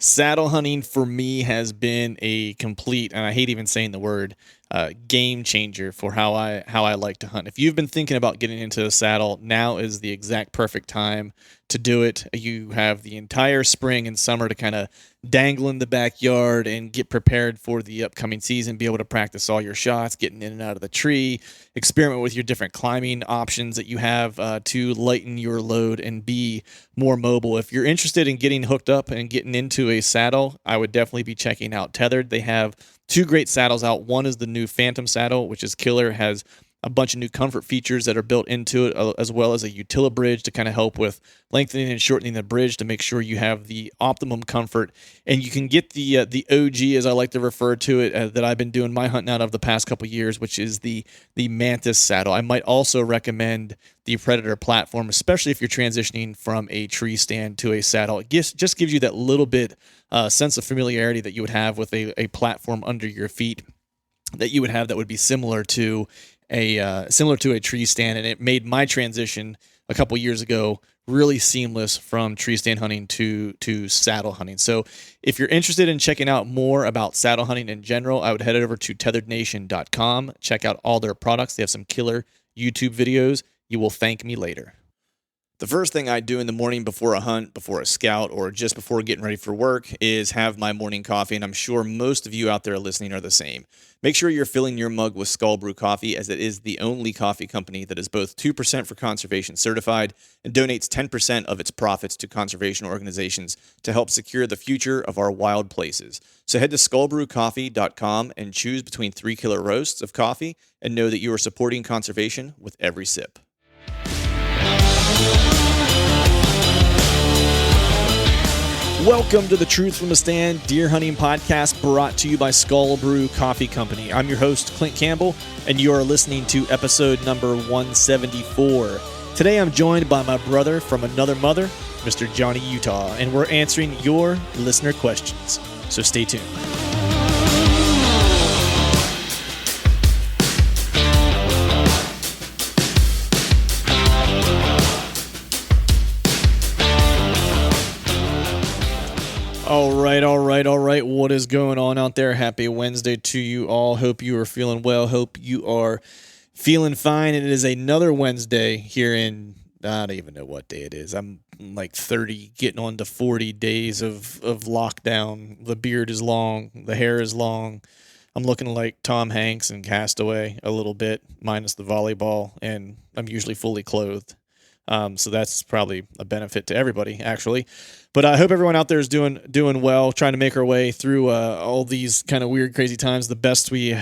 Saddle hunting for me has been a complete, and I hate even saying the word, game changer for how I like to hunt. If you've been thinking about getting into a saddle, now is the exact perfect time to do it. You have the entire spring and summer to kind of dangle in the backyard and get prepared for the upcoming season, be able to practice all your shots, getting in and out of the tree, experiment with your different climbing options that you have to lighten your load and be more mobile. If you're interested in getting hooked up and getting into a saddle, I would definitely be checking out Tethered. They have two great saddles out. One is the new Phantom saddle, which is killer, has a bunch of new comfort features that are built into it, as well as a Utila bridge to kind of help with lengthening and shortening the bridge to make sure you have the optimum comfort. And you can get the OG, as I like to refer to it, that I've been doing my hunting out of the past couple years, which is the Mantis saddle. I might also recommend the Predator platform, especially if you're transitioning from a tree stand to a saddle. It just gives you that little bit sense of familiarity that you would have with a platform under your feet that you would have that would be similar to a tree stand, and it made my transition a couple years ago really seamless from tree stand hunting to saddle hunting. So if you're interested in checking out more about saddle hunting in general, I would head over to tetherednation.com, check out all their products. They have some killer YouTube videos. You will thank me later. The first thing I do in the morning before a hunt, before a scout, or just before getting ready for work is have my morning coffee, and I'm sure most of you out there listening are the same. Make sure you're filling your mug with Skull Brew coffee, as it is the only coffee company that is both 2% for conservation certified and donates 10% of its profits to conservation organizations to help secure the future of our wild places. So head to skullbrewcoffee.com and choose between 3 killer roasts of coffee and know that you are supporting conservation with every sip. Welcome to the Truth from the Stand Deer Hunting Podcast, brought to you by Skull Brew Coffee Company. I'm your host, Clint Campbell, and you are listening to episode number 174. Today I'm joined by my brother from another mother, Mr. Johnny Utah, and we're answering your listener questions. So stay tuned. All right. What is going on out there? Happy Wednesday to you all. Hope you are feeling well. Hope you are feeling fine. It is another Wednesday here in, I don't even know what day it is. I'm like 30, getting on to 40 days of lockdown. The beard is long. The hair is long. I'm looking like Tom Hanks in Castaway a little bit, minus the volleyball, and I'm usually fully clothed. So that's probably a benefit to everybody, actually. But I hope everyone out there is doing well, trying to make our way through all these kind of weird, crazy times the best we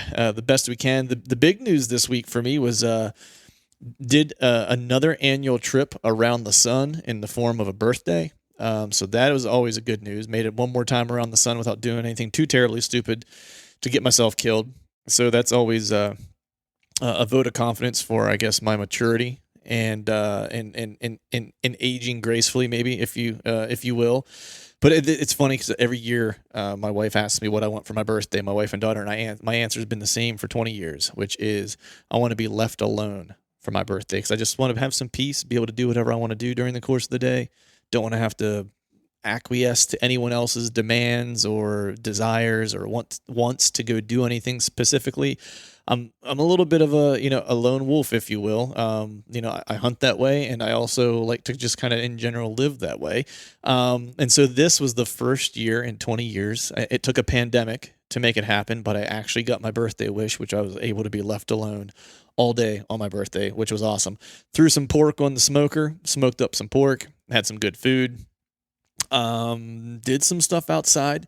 can. The big news this week for me was did another annual trip around the sun in the form of a birthday. So that was always a good news. Made it one more time around the sun without doing anything too terribly stupid to get myself killed. So that's always a vote of confidence for, I guess, my maturity and aging gracefully, maybe, if you will. But it's funny because every year my wife asks me what I want for my birthday, my wife and daughter, and my answer has been the same for 20 years, which is I want to be left alone for my birthday, because I just want to have some peace, be able to do whatever I want to do during the course of the day. Don't want to have to acquiesce to anyone else's demands or desires or wants to go do anything specifically. I'm a little bit of a lone wolf, if you will. I hunt that way, and I also like to just kind of in general live that way. And so this was the first year in 20 years. It took a pandemic to make it happen, but I actually got my birthday wish, which I was able to be left alone all day on my birthday, which was awesome. Threw some pork on the smoker, smoked up some pork, had some good food, did some stuff outside.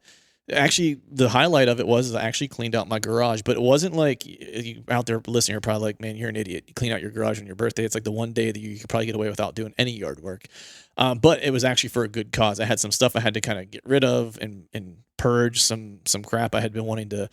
Actually, the highlight of it was I actually cleaned out my garage, but it wasn't like you out there listening, you're probably like, man, you're an idiot. You clean out your garage on your birthday. It's like the one day that you could probably get away without doing any yard work. But it was actually for a good cause. I had some stuff I had to kind of get rid of and purge some crap I had been wanting to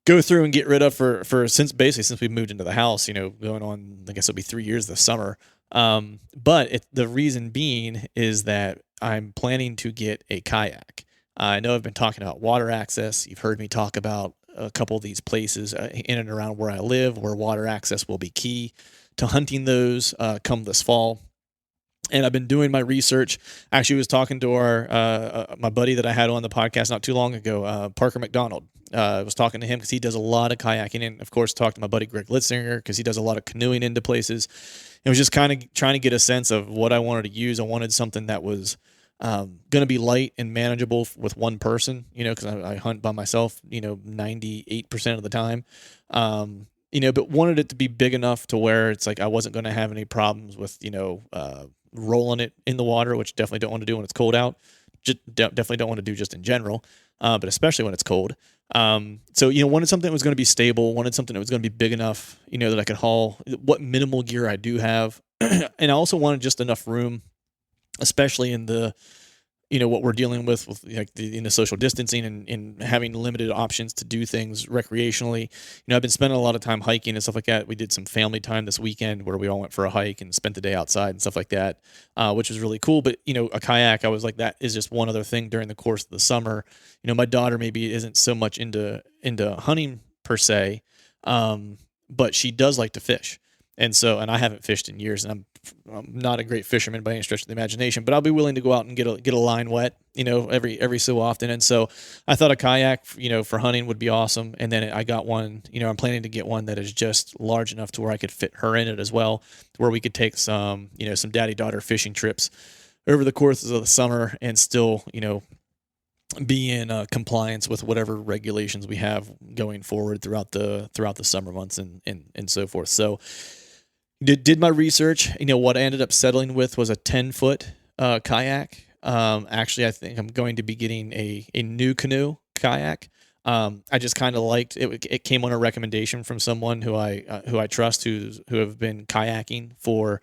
go through and get rid of for since we moved into the house, going on, I guess it'll be 3 years this summer. But the reason being is that I'm planning to get a kayak. I know I've been talking about water access. You've heard me talk about a couple of these places in and around where I live where water access will be key to hunting those come this fall. And I've been doing my research. Actually, was talking to my buddy that I had on the podcast not too long ago, Parker McDonald. I was talking to him because he does a lot of kayaking, and of course, talked to my buddy Greg Litzinger because he does a lot of canoeing into places. It was just kind of trying to get a sense of what I wanted to use. I wanted something that was going to be light and manageable with one person, because I hunt by myself, 98% of the time. But wanted it to be big enough to where it's like I wasn't going to have any problems with, rolling it in the water, which definitely don't want to do when it's cold out. Just definitely don't want to do just in general, but especially when it's cold. So wanted something that was going to be stable, wanted something that was going to be big enough, that I could haul what minimal gear I do have. And I also wanted just enough room, especially in the, what we're dealing with like in the social distancing and having limited options to do things recreationally. I've been spending a lot of time hiking and stuff like that. We did some family time this weekend where we all went for a hike and spent the day outside and stuff like that, which was really cool. But, a kayak, I was like, that is just one other thing during the course of the summer. My daughter maybe isn't so much into hunting per se, but she does like to fish. And I haven't fished in years, and I'm not a great fisherman by any stretch of the imagination, but I'll be willing to go out and get a line wet, every so often. And so I thought a kayak, for hunting would be awesome. And then I got one, I'm planning to get one that is just large enough to where I could fit her in it as well, where we could take some daddy-daughter fishing trips over the course of the summer and still, be in compliance with whatever regulations we have going forward throughout the summer months and so forth. So did my research. What I ended up settling with was a 10-foot kayak. Actually, I think I'm going to be getting a new canoe kayak. I just kind of liked it. It came on a recommendation from someone who I trust, who have been kayaking for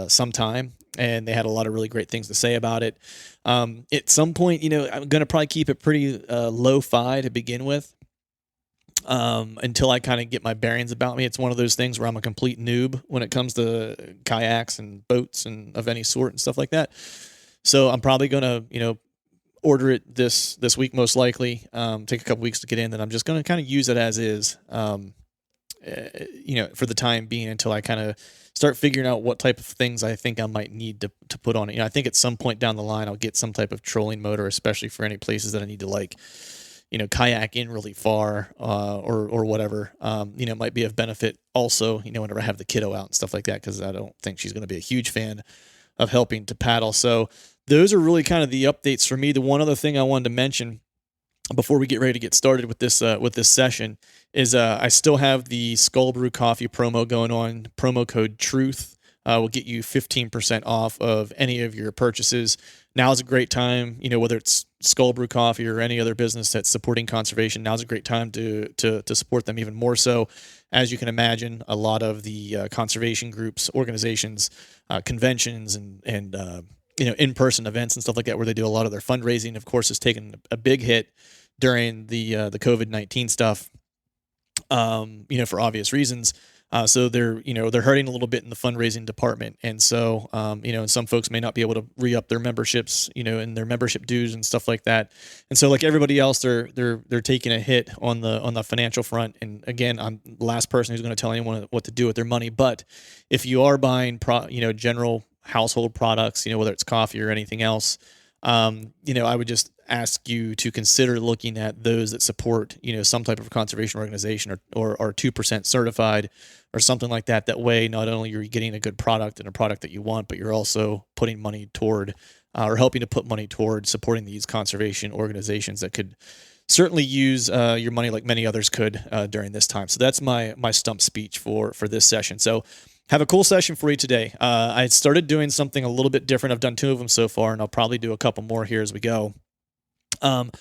some time, and they had a lot of really great things to say about it. At some point, I'm going to probably keep it pretty lo-fi to begin with. Until I kind of get my bearings about me. It's one of those things where I'm a complete noob when it comes to kayaks and boats and of any sort and stuff like that. So I'm probably going to, order it this week, most likely, take a couple weeks to get in. Then I'm just going to kind of use it as is, for the time being until I kind of start figuring out what type of things I think I might need to put on it. I think at some point down the line, I'll get some type of trolling motor, especially for any places that I need to kayak in really far, or whatever. It might be of benefit also, whenever I have the kiddo out and stuff like that, because I don't think she's going to be a huge fan of helping to paddle. So those are really kind of the updates for me. The one other thing I wanted to mention before we get ready to get started with this session is I still have the Skull Brew Coffee promo going on. Promo code TRUTH will get you 15% off of any of your purchases. Now is a great time, whether it's Skull Brew Coffee or any other business that's supporting conservation. Now's a great time to support them even more so. As you can imagine, a lot of the conservation groups, organizations, conventions, and in-person events and stuff like that, where they do a lot of their fundraising, of course, has taken a big hit during the COVID-19 stuff, for obvious reasons. So they're hurting a little bit in the fundraising department. And so, and some folks may not be able to re-up their memberships, and their membership dues and stuff like that. And so like everybody else, they're taking a hit on the financial front. And again, I'm the last person who's going to tell anyone what to do with their money. But if you are buying, general household products, whether it's coffee or anything else, I would just ask you to consider looking at those that support, some type of conservation organization or are 2% certified or something like that. That way, not only are you getting a good product and a product that you want, but you're also putting money toward or helping to put money toward supporting these conservation organizations that could certainly use your money like many others could during this time. So that's my stump speech for this session. So have a cool session for you today. I started doing something a little bit different. I've done 2 of them so far, and I'll probably do a couple more here as we go. But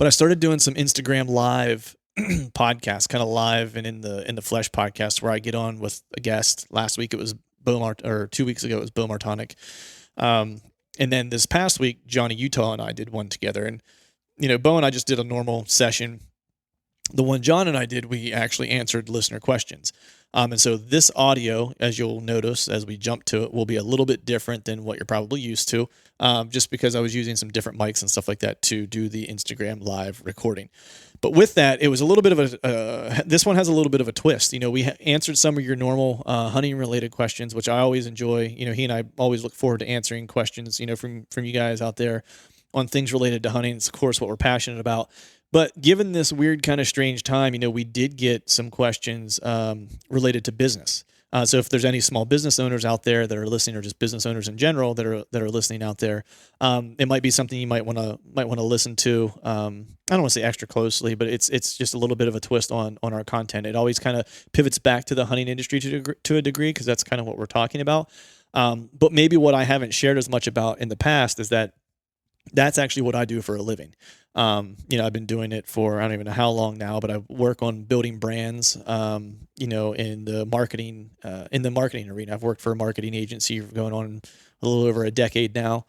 I started doing some Instagram live podcasts, kind of live and in the flesh podcast, where I get on with a guest. Last week it was or 2 weeks ago it was Bill Martonic. And then this past week, Johnny Utah and I did one together. And, Bo and I just did a normal session. The one John and I did, we actually answered listener questions. And so this audio, as you'll notice as we jump to it, will be a little bit different than what you're probably used to, just because I was using some different mics and stuff like that to do the Instagram live recording. But with that, it was a little bit of this one has a little bit of a twist. We answered some of your normal hunting related questions, which I always enjoy. He and I always look forward to answering questions, from you guys out there on things related to hunting. It's of course what we're passionate about. But given this weird kind of strange time, we did get some questions related to business. So if there's any small business owners out there that are listening, or just business owners in general that are listening out there, it might be something you might want to listen to. I don't want to say extra closely, but it's just a little bit of a twist on our content. It always kind of pivots back to the hunting industry to a degree, because that's kind of what we're talking about. But maybe what I haven't shared as much about in the past is that's actually what I do for a living. I've been doing it for, I don't even know how long now, but I work on building brands, in the marketing arena. I've worked for a marketing agency going on a little over a decade now.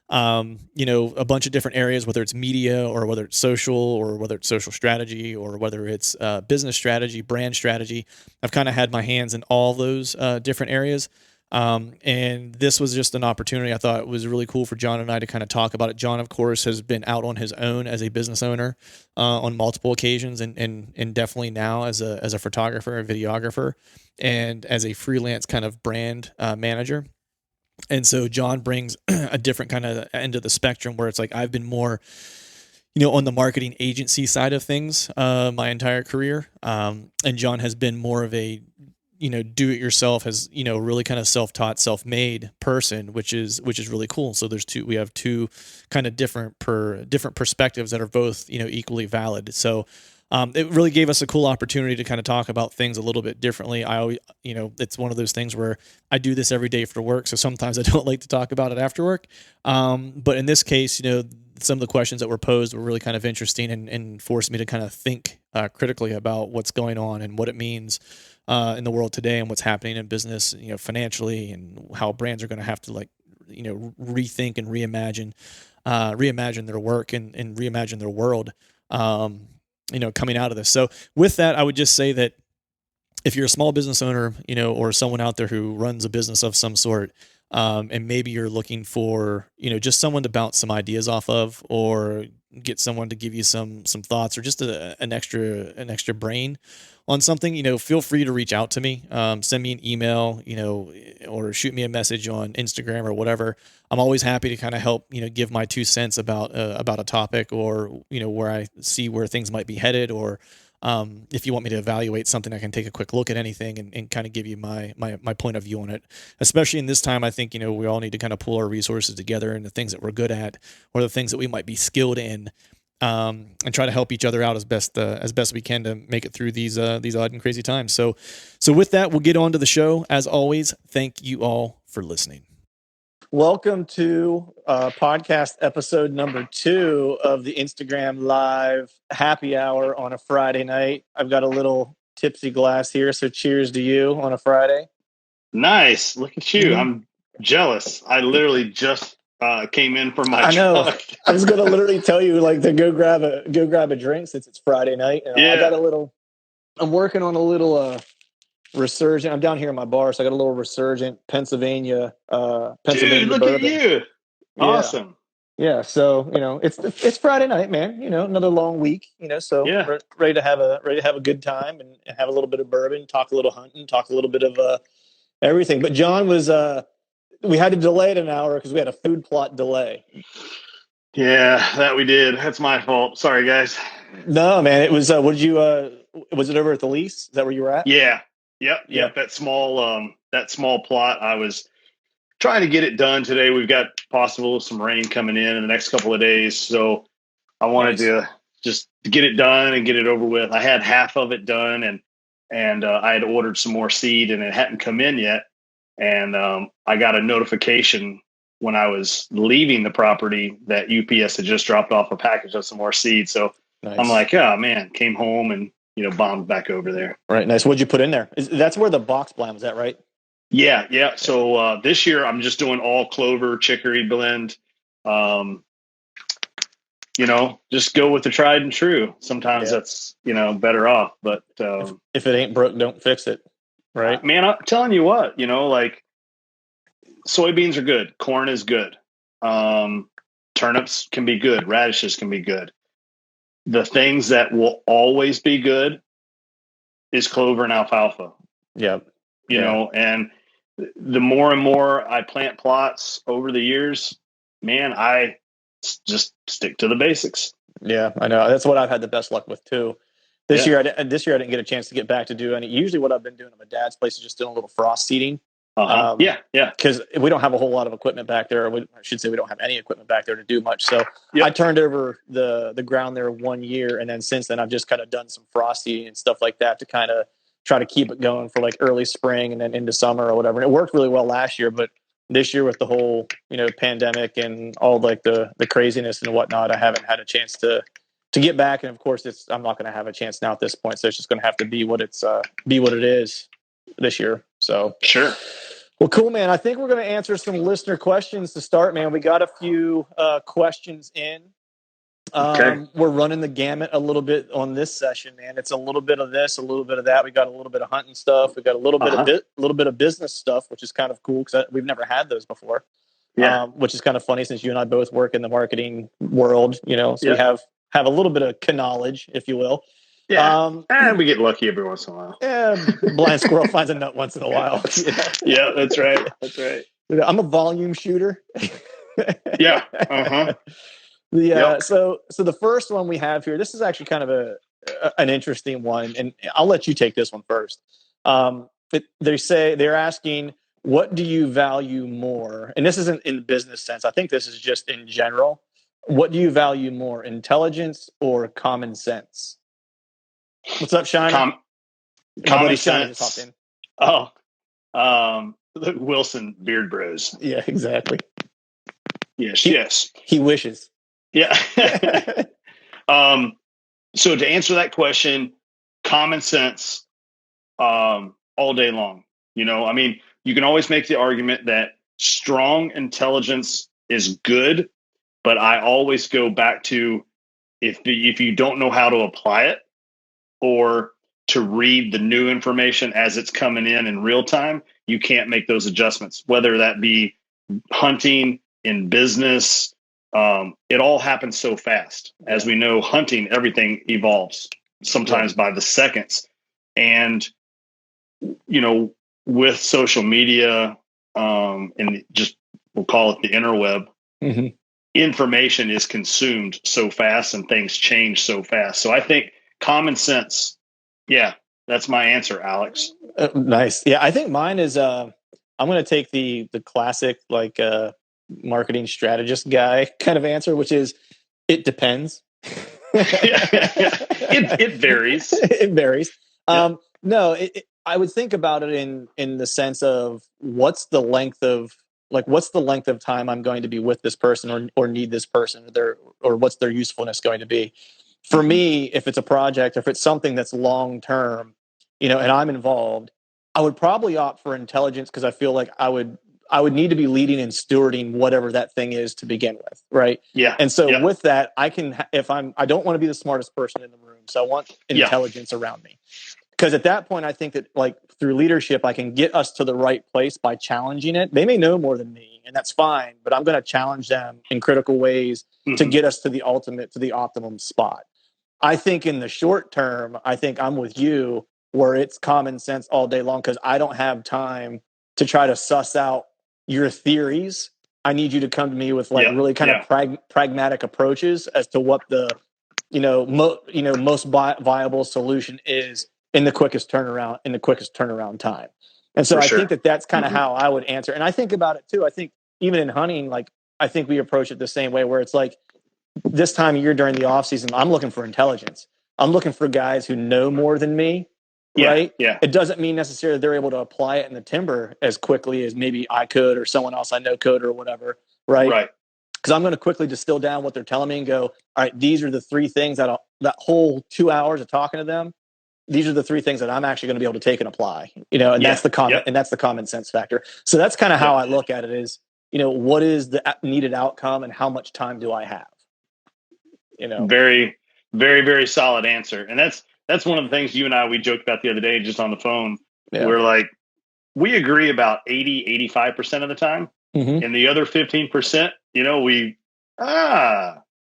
A bunch of different areas, whether it's media or whether it's social or whether it's social strategy or whether it's business strategy, brand strategy. I've kind of had my hands in all those different areas. And this was just an opportunity. I thought it was really cool for John and I to kind of talk about it. John, of course, has been out on his own as a business owner on multiple occasions, and definitely now as a photographer, a videographer, and as a freelance kind of brand manager. And so John brings a different kind of end of the spectrum, where it's like I've been more, on the marketing agency side of things my entire career. And John has been more of a do it yourself, has, really kind of self-taught, self-made person, which is really cool. So we have two kind of different perspectives that are both, equally valid. So it really gave us a cool opportunity to kind of talk about things a little bit differently. I always, it's one of those things where I do this every day for work. So sometimes I don't like to talk about it after work. But in this case, some of the questions that were posed were really kind of interesting and forced me to kind of think critically about what's going on and what it means in the world today and what's happening in business, financially, and how brands are going to have to rethink and reimagine their work and reimagine their world, coming out of this. So with that, I would just say that if you're a small business owner, or someone out there who runs a business of some sort, and maybe you're looking for, just someone to bounce some ideas off of, or get someone to give you some thoughts, or just an extra brain on something, feel free to reach out to me. Send me an email, or shoot me a message on Instagram or whatever. I'm always happy to kind of help, give my 2 cents about a topic, or, where I see where things might be headed, or if you want me to evaluate something, I can take a quick look at anything and kind of give you my point of view on it. Especially in this time, I think, we all need to kind of pull our resources together, and the things that we're good at, or the things that we might be skilled in, and try to help each other out as best we can to make it through these odd and crazy times. So with that, we'll get on to the show. As always, thank you all for listening. Welcome to podcast episode number 2 of the Instagram Live Happy Hour on a Friday night. I've got a little tipsy glass here, so cheers to you on a Friday. Nice. Look at you. Mm-hmm. I'm jealous. I literally just came in from my truck. I was going to literally tell you to go grab a drink since it's Friday night. Yeah. I'm working on a little Resurgent. I'm down here in my bar, so I got a little Resurgent Pennsylvania. Dude, look bourbon. At you! Awesome. Yeah. So it's Friday night, man. Another long week. So yeah. ready to have a good time and have a little bit of bourbon, talk a little hunting, talk a little bit of everything. But John was. We had to delay it an hour because we had a food plot delay. Yeah, that we did. That's my fault. Sorry, guys. No, man. It was. What did you? Was it over at the Lease? Is that where you were at? Yeah. Yep. That small plot. I was trying to get it done today. We've got possible some rain coming in the next couple of days, so I wanted to just get it done and get it over with. I had half of it done, and I had ordered some more seed, and it hadn't come in yet. And I got a notification when I was leaving the property that UPS had just dropped off a package of some more seed. So nice. I'm like, oh man, came home and bombed back over there. Right, nice. What'd you put in there? That's where the box blend was. That right? Yeah. So this year I'm just doing all clover chicory blend. just go with the tried and true. Sometimes that's, better off. But if it ain't broke, don't fix it. Right. Man, I'm telling you what, like soybeans are good. Corn is good. Turnips can be good. Radishes can be good. The things that will always be good is clover and alfalfa. Yeah. And the more and more I plant plots over the years, man, I just stick to the basics. Yeah, I know. That's what I've had the best luck with too. This year I didn't get a chance to get back to do any. Usually what I've been doing at my dad's place is just doing a little frost seeding. Yeah. Because we don't have a whole lot of equipment back there. I should say we don't have any equipment back there to do much. So I turned over the ground there 1 year. And then since then, I've just kind of done some frost seeding and stuff like that to kind of try to keep it going for like early spring and then into summer or whatever. And it worked really well last year. But this year with the whole, pandemic and all like the craziness and whatnot, I haven't had a chance to get back. And of course, I'm not going to have a chance now at this point. So it's just going to have to be what it is this year. So sure. Well, cool, man. I think we're going to answer some listener questions to start, man. We got a few questions in. Okay. We're running the gamut a little bit on this session, man. It's a little bit of this, a little bit of that. We got a little bit of hunting stuff. We got a little bit of business stuff, which is kind of cool because we've never had those before. Yeah. Which is kind of funny since you and I both work in the marketing world, so we have a little bit of knowledge, if you will. Yeah, and we get lucky every once in a while. Yeah, blind squirrel finds a nut once in a while. Yeah, that's right. That's right. I'm a volume shooter. Yeah. Uh-huh. So the first one we have here, this is actually kind of an interesting one, and I'll let you take this one first. They're asking, what do you value more? And this isn't in the business sense. I think this is just in general. What do you value more, intelligence or common sense? What's up, Shiny? Common sense. Just hopped in. Look, Wilson Beard Bros. Yeah, exactly. Yes. He wishes. Yeah. So to answer that question, common sense, all day long. You can always make the argument that strong intelligence is good, but I always go back to if you don't know how to apply it, or to read the new information as it's coming in real time, you can't make those adjustments, whether that be hunting, in business. It all happens so fast. As we know, hunting, everything evolves sometimes by the seconds. And, with social media and just, we'll call it the interweb, information is consumed so fast and things change so fast. So I think common sense. Yeah, that's my answer, Alex. Nice. Yeah, I think mine is I'm going to take the classic marketing strategist guy kind of answer, which is it depends. It varies. It varies. No, I would think about it in the sense of what's the length of time I'm going to be with this person or need this person or what's their usefulness going to be. For me, if it's a project, if it's something that's long term, and I'm involved, I would probably opt for intelligence because I feel like I would need to be leading and stewarding whatever that thing is to begin with, right? Yeah. And so with that, I don't want to be the smartest person in the room, so I want intelligence around me. Because at that point, I think that through leadership, I can get us to the right place by challenging it. They may know more than me, and that's fine, but I'm going to challenge them in critical ways to get us to the optimum spot. I think in the short term, I think I'm with you where it's common sense all day long because I don't have time to try to suss out your theories. I need you to come to me with really kind of pragmatic approaches as to what the most viable solution is in the quickest turnaround time. And so I think that's kind of how I would answer. And I think about it too. I think even in hunting, I think we approach it the same way where it's like this time of year during the off season, I'm looking for intelligence. I'm looking for guys who know more than me. Right? Yeah. It doesn't mean necessarily they're able to apply it in the timber as quickly as maybe I could or someone else I know could or whatever. Right. Because I'm going to quickly distill down what they're telling me and go, all right, these are the three things that whole 2 hours of talking to them. These are the three things that I'm actually going to be able to take and apply, and that's the common sense factor. So that's kind of how I look at it is, what is the needed outcome and how much time do I have? Very, very, very solid answer. And that's one of the things you and we joked about the other day, just on the phone. Yeah. We're like, we agree about 85% of the time. Mm-hmm. And the other 15%,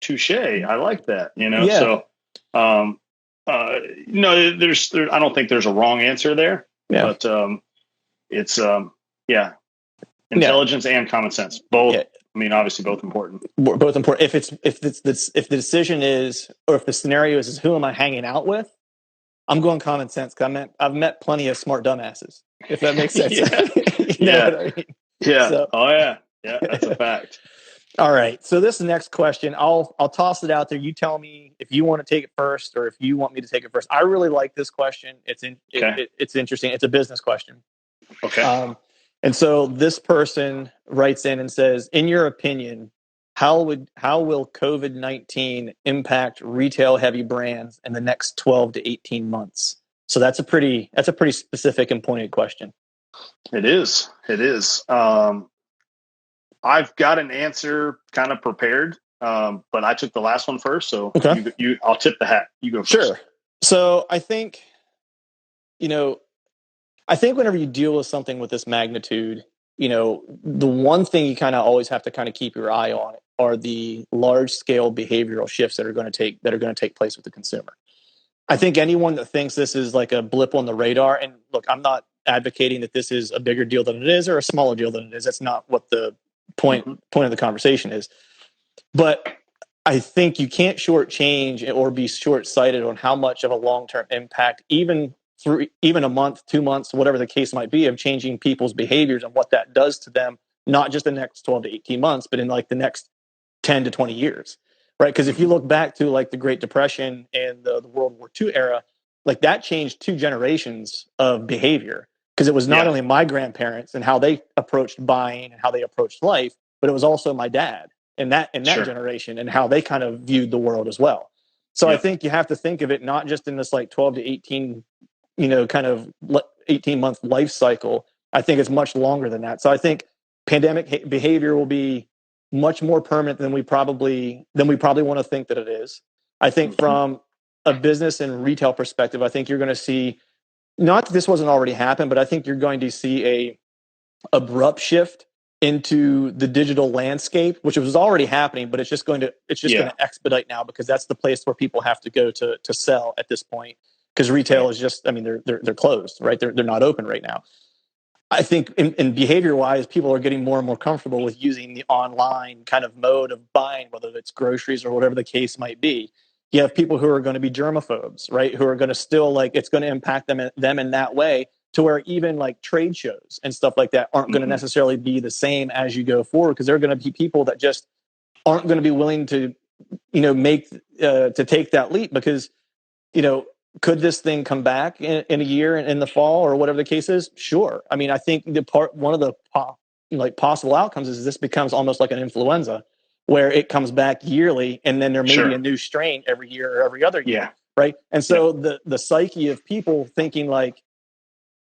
touche. I like that, Yeah. So, no, I don't think there's a wrong answer there, but, it's, intelligence and common sense, both. Yeah. I mean, obviously both important. Both important. If the decision is, or if the scenario is who am I hanging out with, I'm going common sense. Cause I've met plenty of smart dumbasses, if that makes sense. You know what I mean? Yeah. So, yeah, that's a fact. All right. So this next question, I'll toss it out there. You tell me if you want to take it first or if you want me to take it first. I really like this question. It's interesting. It's a business question. Okay. And so this person writes in and says, in your opinion, how will COVID-19 impact retail heavy brands in the next 12 to 18 months? So that's a pretty specific and pointed question. It is. I've got an answer kind of prepared, but I took the last one first. So okay. I'll tip the hat. You go first. Sure. So I think, whenever you deal with something with this magnitude, the one thing you kind of always have to kind of keep your eye on are the large scale behavioral shifts that are going to take place with the consumer. I think anyone that thinks this is like a blip on the radar, and look, I'm not advocating that this is a bigger deal than it is or a smaller deal than it is. That's not what the point of the conversation is. But I think you can't shortchange or be short-sighted on how much of a long-term impact, even a month, 2 months, whatever the case might be, of changing people's behaviors and what that does to them, not just the next 12 to 18 months, but in like the next 10 to 20 years, right? Because if you look back to like the Great Depression and the World War II era, like that changed 2 generations of behavior, because it was not only my grandparents and how they approached buying and how they approached life, but it was also my dad and that sure. generation and how they kind of viewed the world as well. So I think you have to think of it not just in this like 12 to 18 kind of 18-month life cycle. I think it's much longer than that. So I think pandemic behavior will be much more permanent than we probably want to think that it is. I think from a business and retail perspective, I think you're going to see, not that this wasn't already happened, but I think you're going to see a abrupt shift into the digital landscape, which was already happening, but it's just going to expedite now, because that's the place where people have to go to sell at this point. Because retail is just, they're closed, right? They're not open right now. I think in behavior wise, people are getting more and more comfortable with using the online kind of mode of buying, whether it's groceries or whatever the case might be. You have people who are going to be germaphobes, right? Who are going to still it's going to impact them in that way, to where even like trade shows and stuff like that aren't going to necessarily be the same as you go forward, because there are going to be people that just aren't going to be willing to, to take that leap, because, could this thing come back in a year in the fall or whatever the case is? Sure. I think one of the possible outcomes is this becomes almost like an influenza, where it comes back yearly, and then there may be a new strain every year or every other year. Yeah. Right. And so the psyche of people thinking like,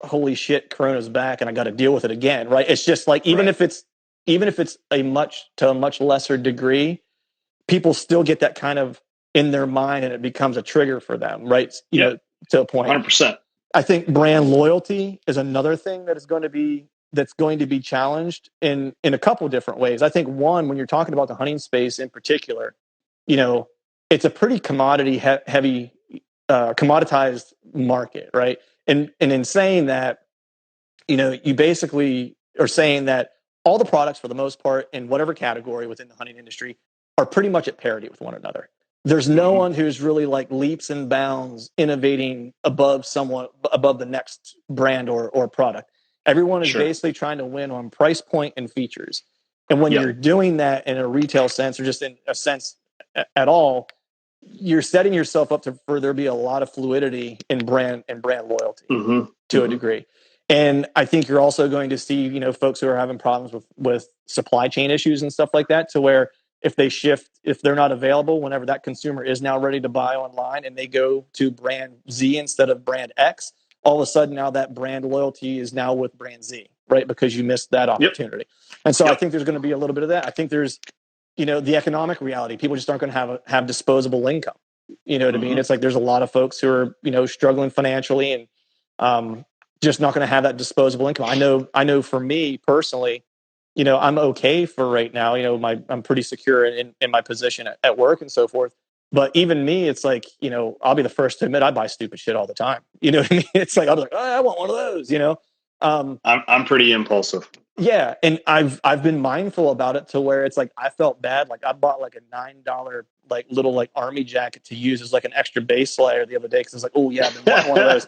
holy shit, Corona's back and I got to deal with it again. Right. It's just like, even if it's a much lesser degree, people still get that kind of in their mind, and it becomes a trigger for them, right? To a point. 100%. I think brand loyalty is another thing that is going to be challenged in a couple of different ways. I think one, when you're talking about the hunting space in particular, it's a pretty heavy, commoditized market, right? And in saying that, you basically are saying that all the products, for the most part, in whatever category within the hunting industry, are pretty much at parity with one another. There's no one who's really like leaps and bounds innovating above the next brand or product. Everyone is basically trying to win on price point and features. And when you're doing that in a retail sense, or just in a sense at all, you're setting yourself up for there be a lot of fluidity in brand loyalty to a degree. And I think you're also going to see, folks who are having problems with supply chain issues and stuff like that, to where if they're not available whenever that consumer is now ready to buy online, and they go to brand Z instead of brand X, all of a sudden now that brand loyalty is now with brand Z, right? Because you missed that opportunity. And so I think there's going to be a little bit of that. I think there's the economic reality. People just aren't going to have disposable income. You know what I mean? It's like there's a lot of folks who are, struggling financially and just not going to have that disposable income. I know for me personally, I'm okay for right now. I'm pretty secure in my position at work and so forth. But even me, it's like, I'll be the first to admit I buy stupid shit all the time. You know what I mean? It's like, I'll be like, oh, I want one of those, I'm pretty impulsive. Yeah. And I've been mindful about it to where it's like, I felt bad. Like I bought like a $9, like little like army jacket to use as like an extra base layer the other day. Cause I was like, oh yeah, I've been wanting one of those.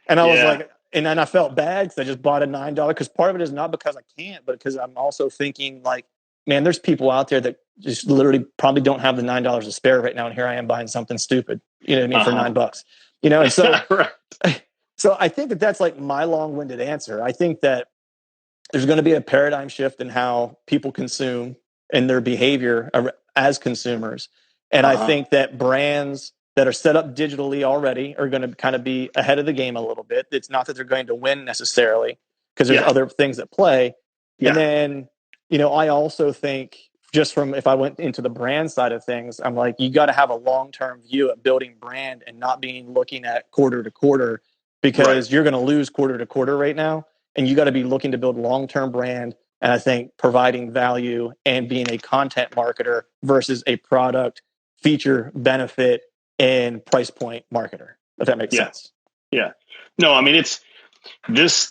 And I was like, and then I felt bad because I just bought a $9. Cause part of it is not because I can't, but because I'm also thinking like, man, there's people out there that just literally probably don't have the $9 to spare right now. And here I am buying something stupid, you know what I mean? For $9, and so, right. So I think that's like my long-winded answer. I think that there's going to be a paradigm shift in how people consume and their behavior as consumers. And I think that brands that are set up digitally already are going to kind of be ahead of the game a little bit. It's not that they're going to win necessarily because there's other things at play. Yeah. And then, I also think just from if I went into the brand side of things, I'm like, you got to have a long-term view of building brand and not being looking at quarter to quarter because you're going to lose quarter to quarter right now. And you got to be looking to build long-term brand. And I think providing value and being a content marketer versus a product, feature, benefit, and price point marketer, if that makes sense. Yeah. No, I mean, it's this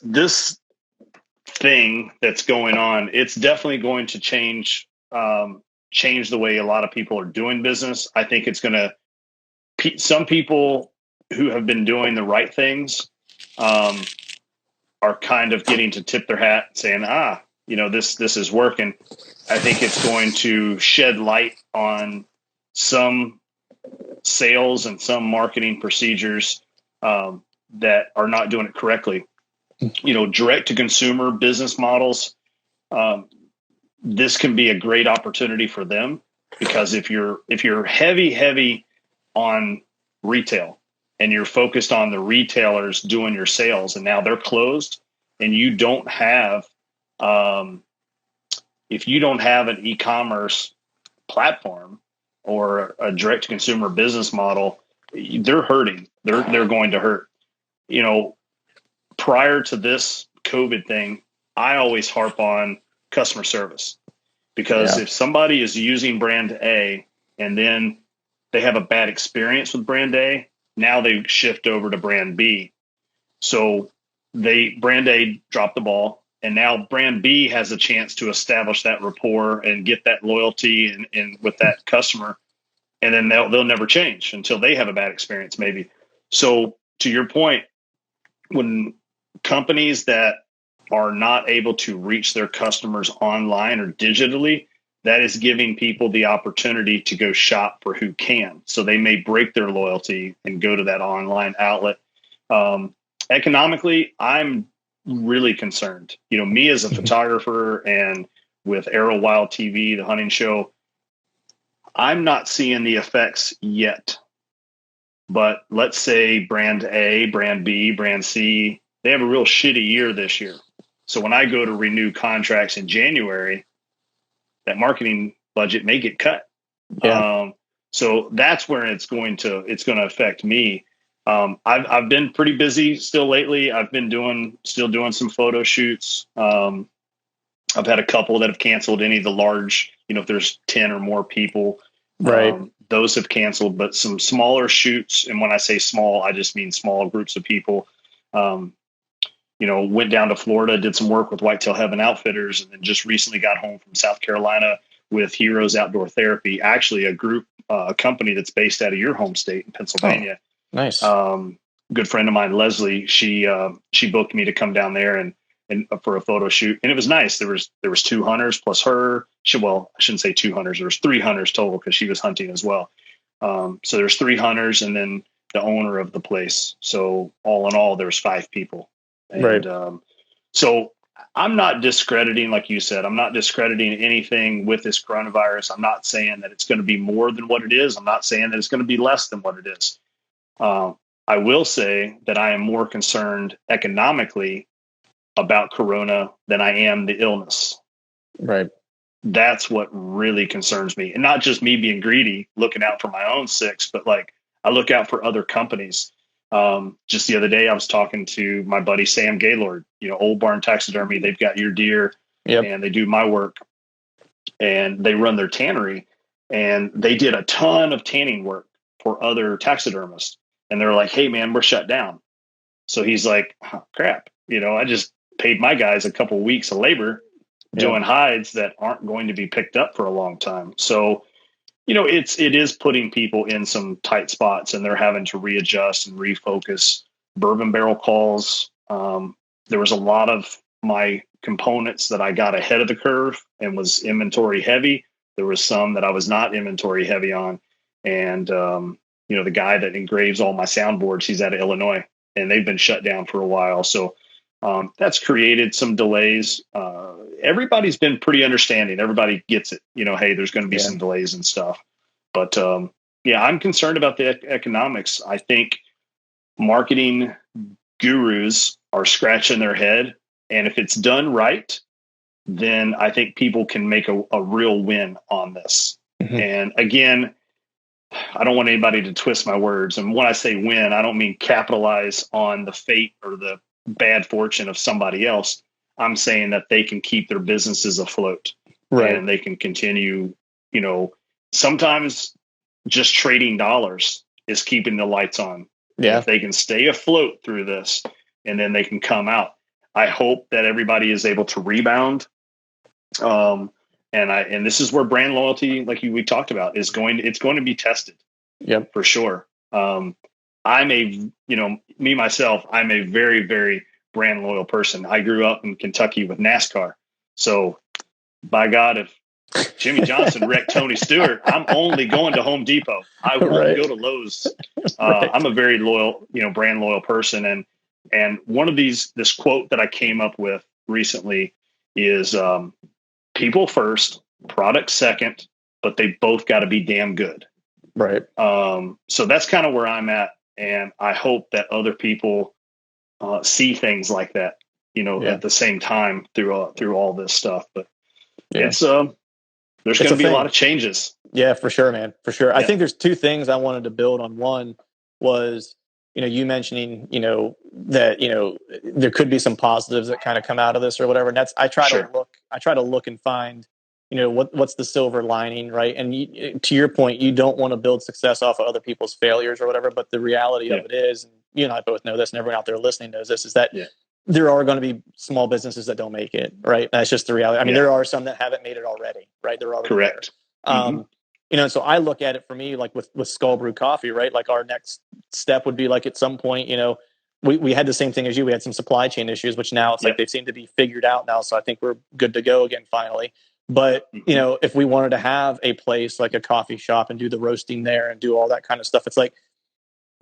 thing that's going on. It's definitely going to change the way a lot of people are doing business. I think it's going to, some people who have been doing the right things, are kind of getting to tip their hat saying, this is working. I think it's going to shed light on some sales and some marketing procedures that are not doing it correctly. Direct to consumer business models. This can be a great opportunity for them because if you're heavy on retail, and you're focused on the retailers doing your sales and now they're closed and you don't have, if you don't have an e-commerce platform or a direct to consumer business model, they're hurting. They're going to hurt. Prior to this COVID thing, I always harp on customer service because if somebody is using brand A and then they have a bad experience with brand A, now they shift over to brand B. So brand A dropped the ball and now brand B has a chance to establish that rapport and get that loyalty and with that customer. And then they'll never change until they have a bad experience maybe. So to your point, when companies that are not able to reach their customers online or digitally, that is giving people the opportunity to go shop for who can. So they may break their loyalty and go to that online outlet. Economically, I'm really concerned. Me as a photographer and with Arrow Wild TV, the hunting show, I'm not seeing the effects yet. But let's say brand A, brand B, brand C, they have a real shitty year this year. So when I go to renew contracts in January, that marketing budget may get cut. Yeah. So that's where it's going to affect me. I've been pretty busy still lately. I've been still doing some photo shoots. I've had a couple that have canceled. Any of the large, if there's 10 or more people, those have canceled, but some smaller shoots. And when I say small, I just mean small groups of people. Went down to Florida, did some work with Whitetail Heaven Outfitters, and then just recently got home from South Carolina with Heroes Outdoor Therapy, actually a company that's based out of your home state in Pennsylvania. Oh, nice. Good friend of mine, Leslie, she booked me to come down there and for a photo shoot. And it was nice. There was 2 hunters plus her. I shouldn't say 2 hunters. There was 3 hunters total because she was hunting as well. So there's 3 hunters and then the owner of the place. So all in all, there was 5 people. And, so I'm not discrediting, like you said, I'm not discrediting anything with this coronavirus. I'm not saying that it's going to be more than what it is. I'm not saying that it's going to be less than what it is. I will say that I am more concerned economically about corona than I am the illness. Right. that's what really concerns me. And not just me being greedy, looking out for my own six, but like I look out for other companies. Just the other day, I was talking to my buddy Sam Gaylord, Old Barn Taxidermy. They've got your deer, and they do my work, and they run their tannery, and they did a ton of tanning work for other taxidermists. And they're like, "Hey, man, we're shut down." So he's like, oh, "Crap, I just paid my guys a couple of weeks of labor doing hides that aren't going to be picked up for a long time." So, it is putting people in some tight spots, and they're having to readjust and refocus. Bourbon barrel calls. There was a lot of my components that I got ahead of the curve and was inventory heavy. There was some that I was not inventory heavy on. And, the guy that engraves all my soundboards, he's out of Illinois, and they've been shut down for a while. So that's created some delays. Everybody's been pretty understanding. Everybody gets it. Hey, there's going to be some delays and stuff. But I'm concerned about the economics. I think marketing gurus are scratching their head. And if it's done right, then I think people can make a real win on this. Mm-hmm. And again, I don't want anybody to twist my words. And when I say win, I don't mean capitalize on the fate or the bad fortune of somebody else. I'm saying that they can keep their businesses afloat, right? And they can continue, sometimes just trading dollars is keeping the lights on. Yeah. If they can stay afloat through this, and then they can come out. I hope that everybody is able to rebound. And this is where brand loyalty, like we talked about, it's going to be tested. Yep, for sure. I'm a very, very brand loyal person. I grew up in Kentucky with NASCAR. So by God, if Jimmy Johnson wrecked Tony Stewart, I'm only going to Home Depot. I won't go to Lowe's. I'm a very loyal, brand loyal person. And one of this quote that I came up with recently is, people first, product second, but they both got to be damn good. Right. So that's kind of where I'm at. And I hope that other people see things like that, at the same time through all this stuff. But there's going to be a lot of changes. Yeah, for sure, man. For sure. Yeah. I think there's two things I wanted to build on. One was, you mentioning, that, there could be some positives that kind of come out of this or whatever. And I try to look and find, what's the silver lining, right? And to your point, you don't want to build success off of other people's failures or whatever. But the reality of it is, and you and I both know this, and everyone out there listening knows this, is that there are going to be small businesses that don't make it, right? That's just the reality. I mean, there are some that haven't made it already, right? They're already correct. There. So I look at it for me, like with Skull Brew Coffee, right? Like our next step would be like at some point, we had the same thing as you. We had some supply chain issues, which now it's like they seem to be figured out now. So I think we're good to go again, finally. But, if we wanted to have a place like a coffee shop and do the roasting there and do all that kind of stuff, it's like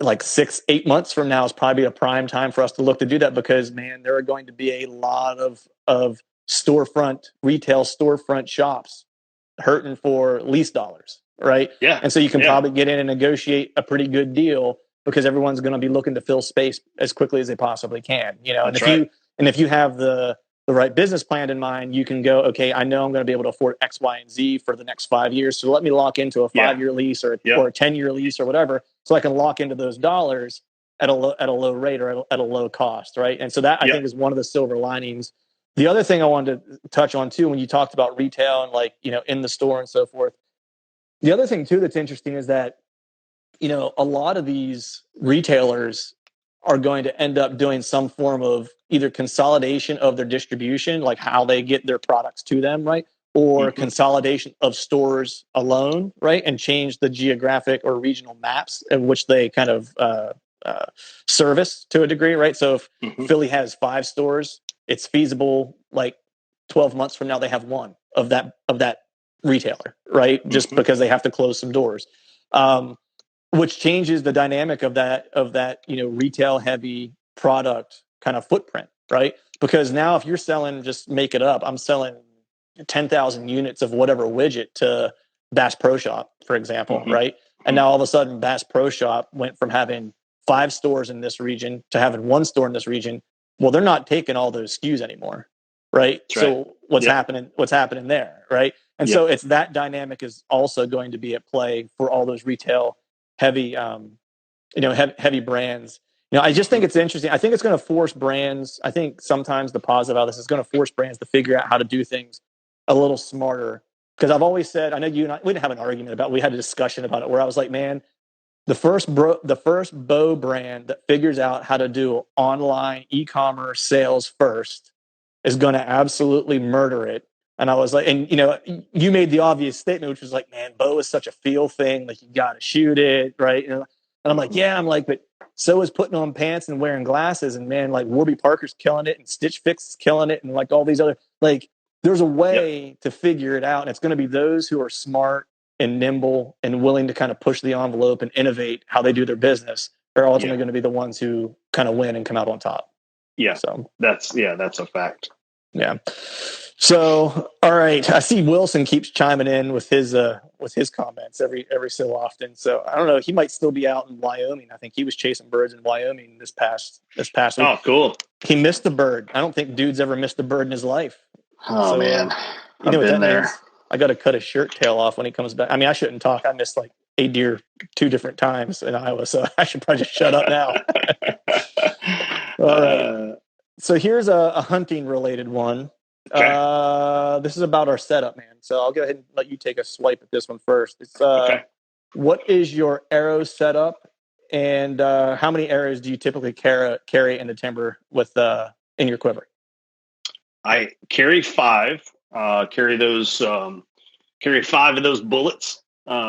6-8 months from now is probably a prime time for us to look to do that, because, man, there are going to be a lot of retail storefront shops hurting for lease dollars, right? Yeah. And so you can probably get in and negotiate a pretty good deal, because everyone's going to be looking to fill space as quickly as they possibly can, and if you have the right business plan in mind, you can go, okay, I know I'm going to be able to afford X, Y, and Z for the next 5 years. So let me lock into a 5-year lease or a 10-year lease or whatever, so I can lock into those dollars at a low rate or at a low cost, right? And so that I think is one of the silver linings. The other thing I wanted to touch on too, when you talked about retail and in the store and so forth, the other thing too that's interesting is that, a lot of these retailers are going to end up doing some form of either consolidation of their distribution, like how they get their products to them, right? Or consolidation of stores alone, right? And change the geographic or regional maps in which they kind of service to a degree, right? So if Philly has 5 stores, it's feasible, like 12 months from now, they have one of that retailer, right? Just because they have to close some doors. Which changes the dynamic of that retail heavy product kind of footprint, right? Because now if you're selling, just make it up, I'm selling 10,000 units of whatever widget to Bass Pro Shop, for example, right? And now all of a sudden Bass Pro Shop went from having 5 stores in this region to having 1 store in this region. Well, they're not taking all those SKUs anymore, right? That's right. So what's happening there, right? And so it's that dynamic is also going to be at play for all those retail heavy, heavy brands. I just think it's interesting. I think it's going to force brands. I think sometimes the positive out of this is going to force brands to figure out how to do things a little smarter. Because I've always said, I know you and I, we didn't have an argument about, we had a discussion about it where I was like, man, the first bow brand that figures out how to do online e-commerce sales first is going to absolutely murder it. And I was like, and you made the obvious statement, which was like, man, bow is such a feel thing. Like you got to shoot it, right? And I'm like, yeah, but so is putting on pants and wearing glasses. And man, like Warby Parker's killing it and Stitch Fix is killing it. And like all these other, like there's a way to figure it out. And it's going to be those who are smart and nimble and willing to kind of push the envelope and innovate how they do their business are ultimately going to be the ones who kind of win and come out on top. Yeah. So that's a fact. Yeah. So, all right. I see Wilson keeps chiming in with his comments every so often. So I don't know. He might still be out in Wyoming. I think he was chasing birds in Wyoming this past week. Oh, cool. He missed the bird. I don't think dude's ever missed a bird in his life. Oh man, you know I've been there. Means? I got to cut his shirt tail off when he comes back. I mean, I shouldn't talk. I missed like a deer 2 different times in Iowa, so I should probably just shut up now. All right. So here's a hunting related one. Okay. This is about our setup, man. So I'll go ahead and let you take a swipe at this one first. It's what is your arrow setup, and how many arrows do you typically carry in the timber with in your quiver? I carry 5. Carry 5 of those bullets,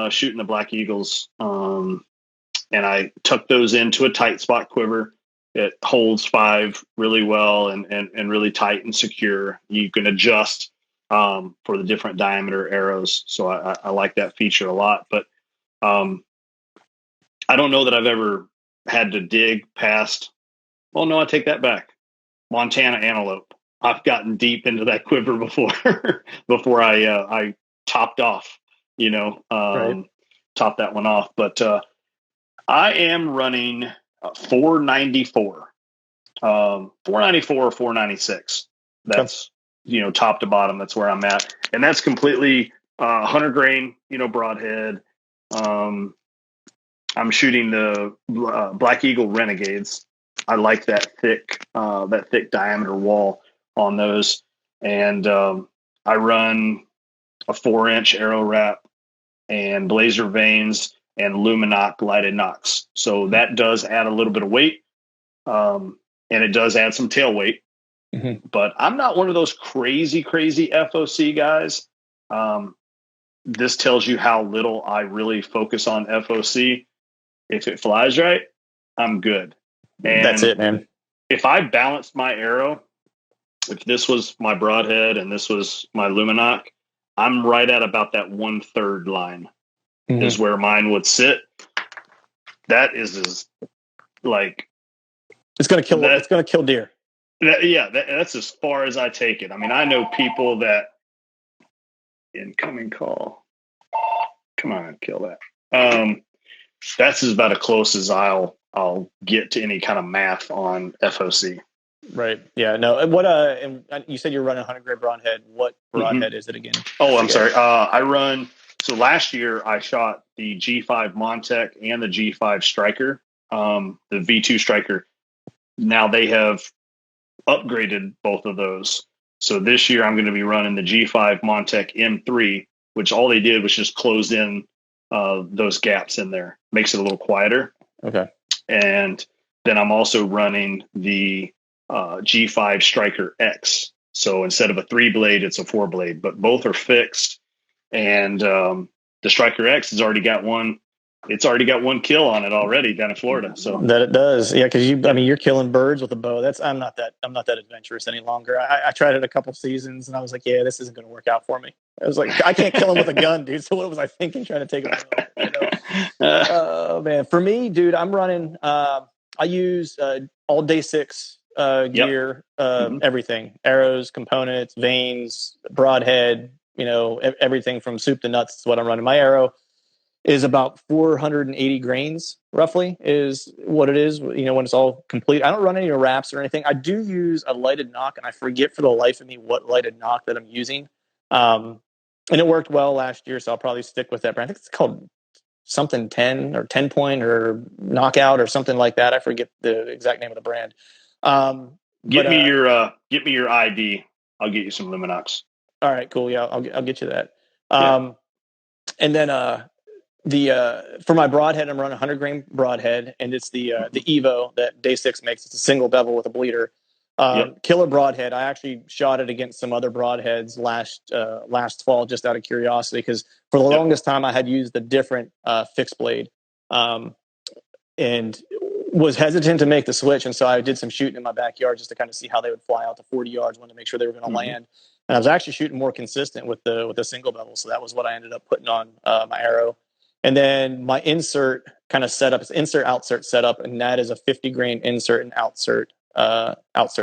shooting the Black Eagles, and I tuck those into a tight spot quiver. It holds 5 really well and really tight and secure. You can adjust for the different diameter arrows. So I like that feature a lot. But I don't know that I've ever had to dig past. Well, no, I take that back. Montana antelope. I've gotten deep into that quiver before I topped off. Top that one off. But I am running 494, 494 or 496. That's top to bottom. That's where I'm at, and that's completely 100 grain. Broadhead. I'm shooting the Black Eagle Renegades. I like that thick diameter wall on those, and I run a 4-inch arrow wrap and blazer vanes and Luminoc lighted nocks. So that does add a little bit of weight, and it does add some tail weight. Mm-hmm. But I'm not one of those crazy FOC guys. This tells you how little I really focus on FOC. If it flies right, I'm good. And that's it, man. If I balanced my arrow, if this was my broadhead and this was my Luminoc, I'm right at about that 1/3 line. Mm-hmm. Is where mine would sit. That is like it's going to kill. It's going to kill deer. That's as far as I take it. I mean, I know people that incoming call. Come on, kill that. That's about as close as I'll get to any kind of math on FOC. Right. Yeah. No. What? And you said you're running 100 grain broadhead. What broadhead is it again? Oh, I'm sorry. I run. So last year I shot the G5 Montec and the G5 Striker, the V2 Striker. Now they have upgraded both of those. So this year I'm going to be running the G5 Montec M3, which all they did was just close in those gaps in there. Makes it a little quieter. Okay. And then I'm also running the G5 Striker X. So instead of a 3-blade, it's a 4-blade, but both are fixed. And the Striker X has already got one. It's already got one kill on it already down in Florida. So that it does, yeah. Because you're killing birds with a bow. I'm not that adventurous any longer. I tried it a couple seasons, and I was like, yeah, this isn't going to work out for me. I was like, I can't kill him with a gun, dude. So what was I thinking trying to take him? Oh man, for me, dude, I'm running. I use all day 6 gear, everything, arrows, components, vanes, broadhead. Everything from soup to nuts is what I'm running. My arrow is about 480 grains, roughly, is what it is, when it's all complete. I don't run any wraps or anything. I do use a lighted knock, and I forget for the life of me what lighted knock that I'm using. And it worked well last year, so I'll probably stick with that brand. I think it's called something 10 or 10 point or knockout or something like that. I forget the exact name of the brand. Get me your ID. I'll get you some Luminox. All right, cool. Yeah, I'll get you that. And then for my broadhead, I'm running 100 grain broadhead, and it's the Evo that Day 6 makes. It's a single bevel with a bleeder. Killer broadhead. I actually shot it against some other broadheads last fall, just out of curiosity, because for the longest time I had used a different fixed blade, and was hesitant to make the switch. And so I did some shooting in my backyard just to kind of see how they would fly out to 40 yards, wanted to make sure they were going to land. And I was actually shooting more consistent with the single bevel, so that was what I ended up putting on my arrow. And then my insert kind of setup is insert outsert setup, and that is a 50 grain insert and outsert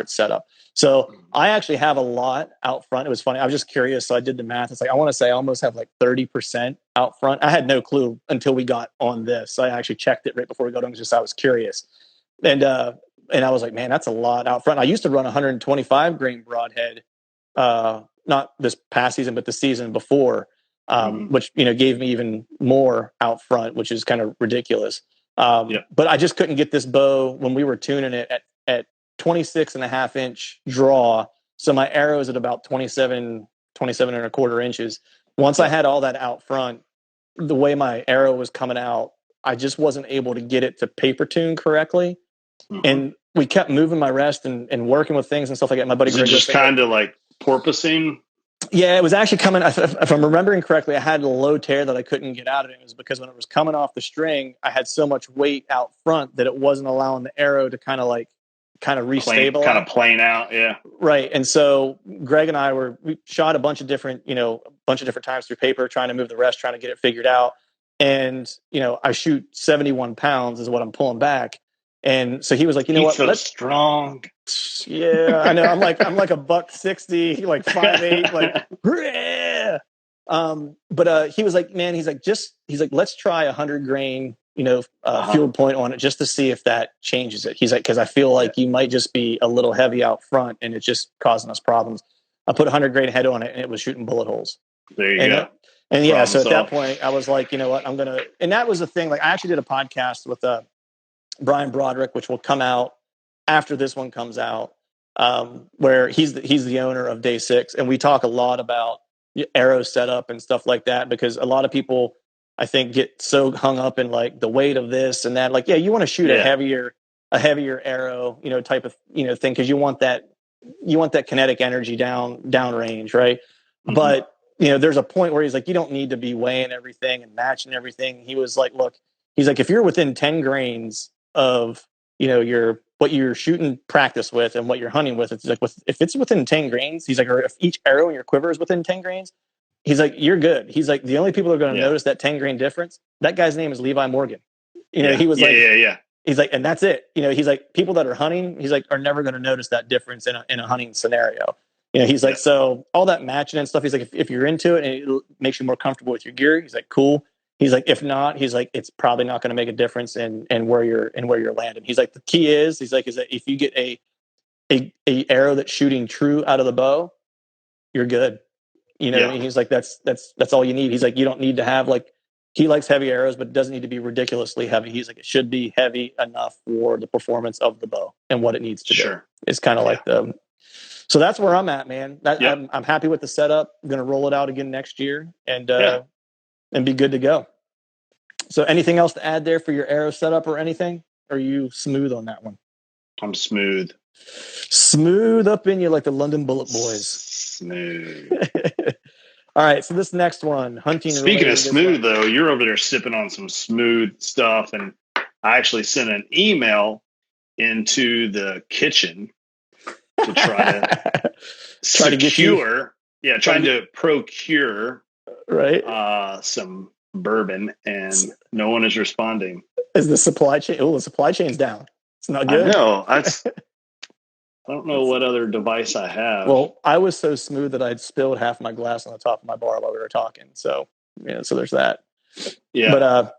setup. So I actually have a lot out front. It was funny. I was just curious. So I did the math. It's like, I want to say I almost have like 30% out front. I had no clue until we got on this. So I actually checked it right before we got on. Just I was curious. And I was like, man, that's a lot out front. I used to run 125 grain broadhead, not this past season, but the season before, which, gave me even more out front, which is kind of ridiculous. But I just couldn't get this bow when we were tuning it at 26 and a half inch draw. So my arrow is at about 27 and a quarter inches. Once I had all that out front, the way my arrow was coming out, I just wasn't able to get it to paper tune correctly. And we kept moving my rest and working with things and stuff like that. My buddy Greg just kind of like porpoising. Yeah, it was actually coming. If I'm remembering correctly, I had a low tear that I couldn't get out of it. It was because when it was coming off the string, I had so much weight out front that it wasn't allowing the arrow to kind of restabilize, kind of plane out. Yeah. Right. And so Greg and I we shot a bunch of different times through paper, trying to move the rest, trying to get it figured out. And, I shoot 71 pounds is what I'm pulling back. And so he was like, what? Let's strong. Yeah, I know. I'm like a $160, like 5'8", like, but he was like, man, he's like, let's try 100 grain, field point on it just to see if that changes it. He's like, because I feel like you might just be a little heavy out front and it's just causing us problems. I put 100 grain head on it and it was shooting bullet holes. There you go. And yeah, so at that point I was like, you know what, and that was the thing. Like I actually did a podcast with Brian Broderick, which will come out after this one comes out, where he's the owner of Day 6, and we talk a lot about arrow setup and stuff like that, because a lot of people, I think, get so hung up in like the weight of this and that. Like, yeah, you want to shoot a heavier arrow, type of thing, because you want that kinetic energy down range, right? But there's a point where he's like, you don't need to be weighing everything and matching everything. He was like, look, he's like, if you're within 10 grains of what you're shooting practice with and what you're hunting with, it's like, if it's within 10 grains, he's like, or if each arrow in your quiver is within 10 grains, he's like, you're good. He's like, the only people that are going to notice that 10 grain difference, that guy's name is Levi Morgan. He was he's like, and that's it. He's like, people that are hunting, he's like, are never going to notice that difference in a hunting scenario. He's like, so all that matching and stuff, he's like, if you're into it and it makes you more comfortable with your gear, he's like, cool. He's like, if not, he's like, it's probably not going to make a difference in where you're landing. He's like, the key is that if you get a arrow that's shooting true out of the bow, you're good. And he's like, that's all you need. He's like, you don't need to have he likes heavy arrows, but it doesn't need to be ridiculously heavy. He's like, it should be heavy enough for the performance of the bow and what it needs to do. It's kind of like so that's where I'm at, man. I'm happy with the setup. I'm going to roll it out again next year and be good to go. So anything else to add there for your arrow setup or anything? Or are you smooth on that one? I'm smooth. Smooth up in you like the London Bullet Boys. Smooth. All right, so this next one, hunting. Speaking of smooth, though, you're over there sipping on some smooth stuff, and I actually sent an email into the kitchen to try to trying to procure some bourbon, and no one is responding. Is the supply chain? Oh, the supply chain's down. It's not good. I know. I don't know what other device I have. Well, I was so smooth that I'd spilled half my glass on the top of my bar while we were talking. So, so there's that. Yeah. But all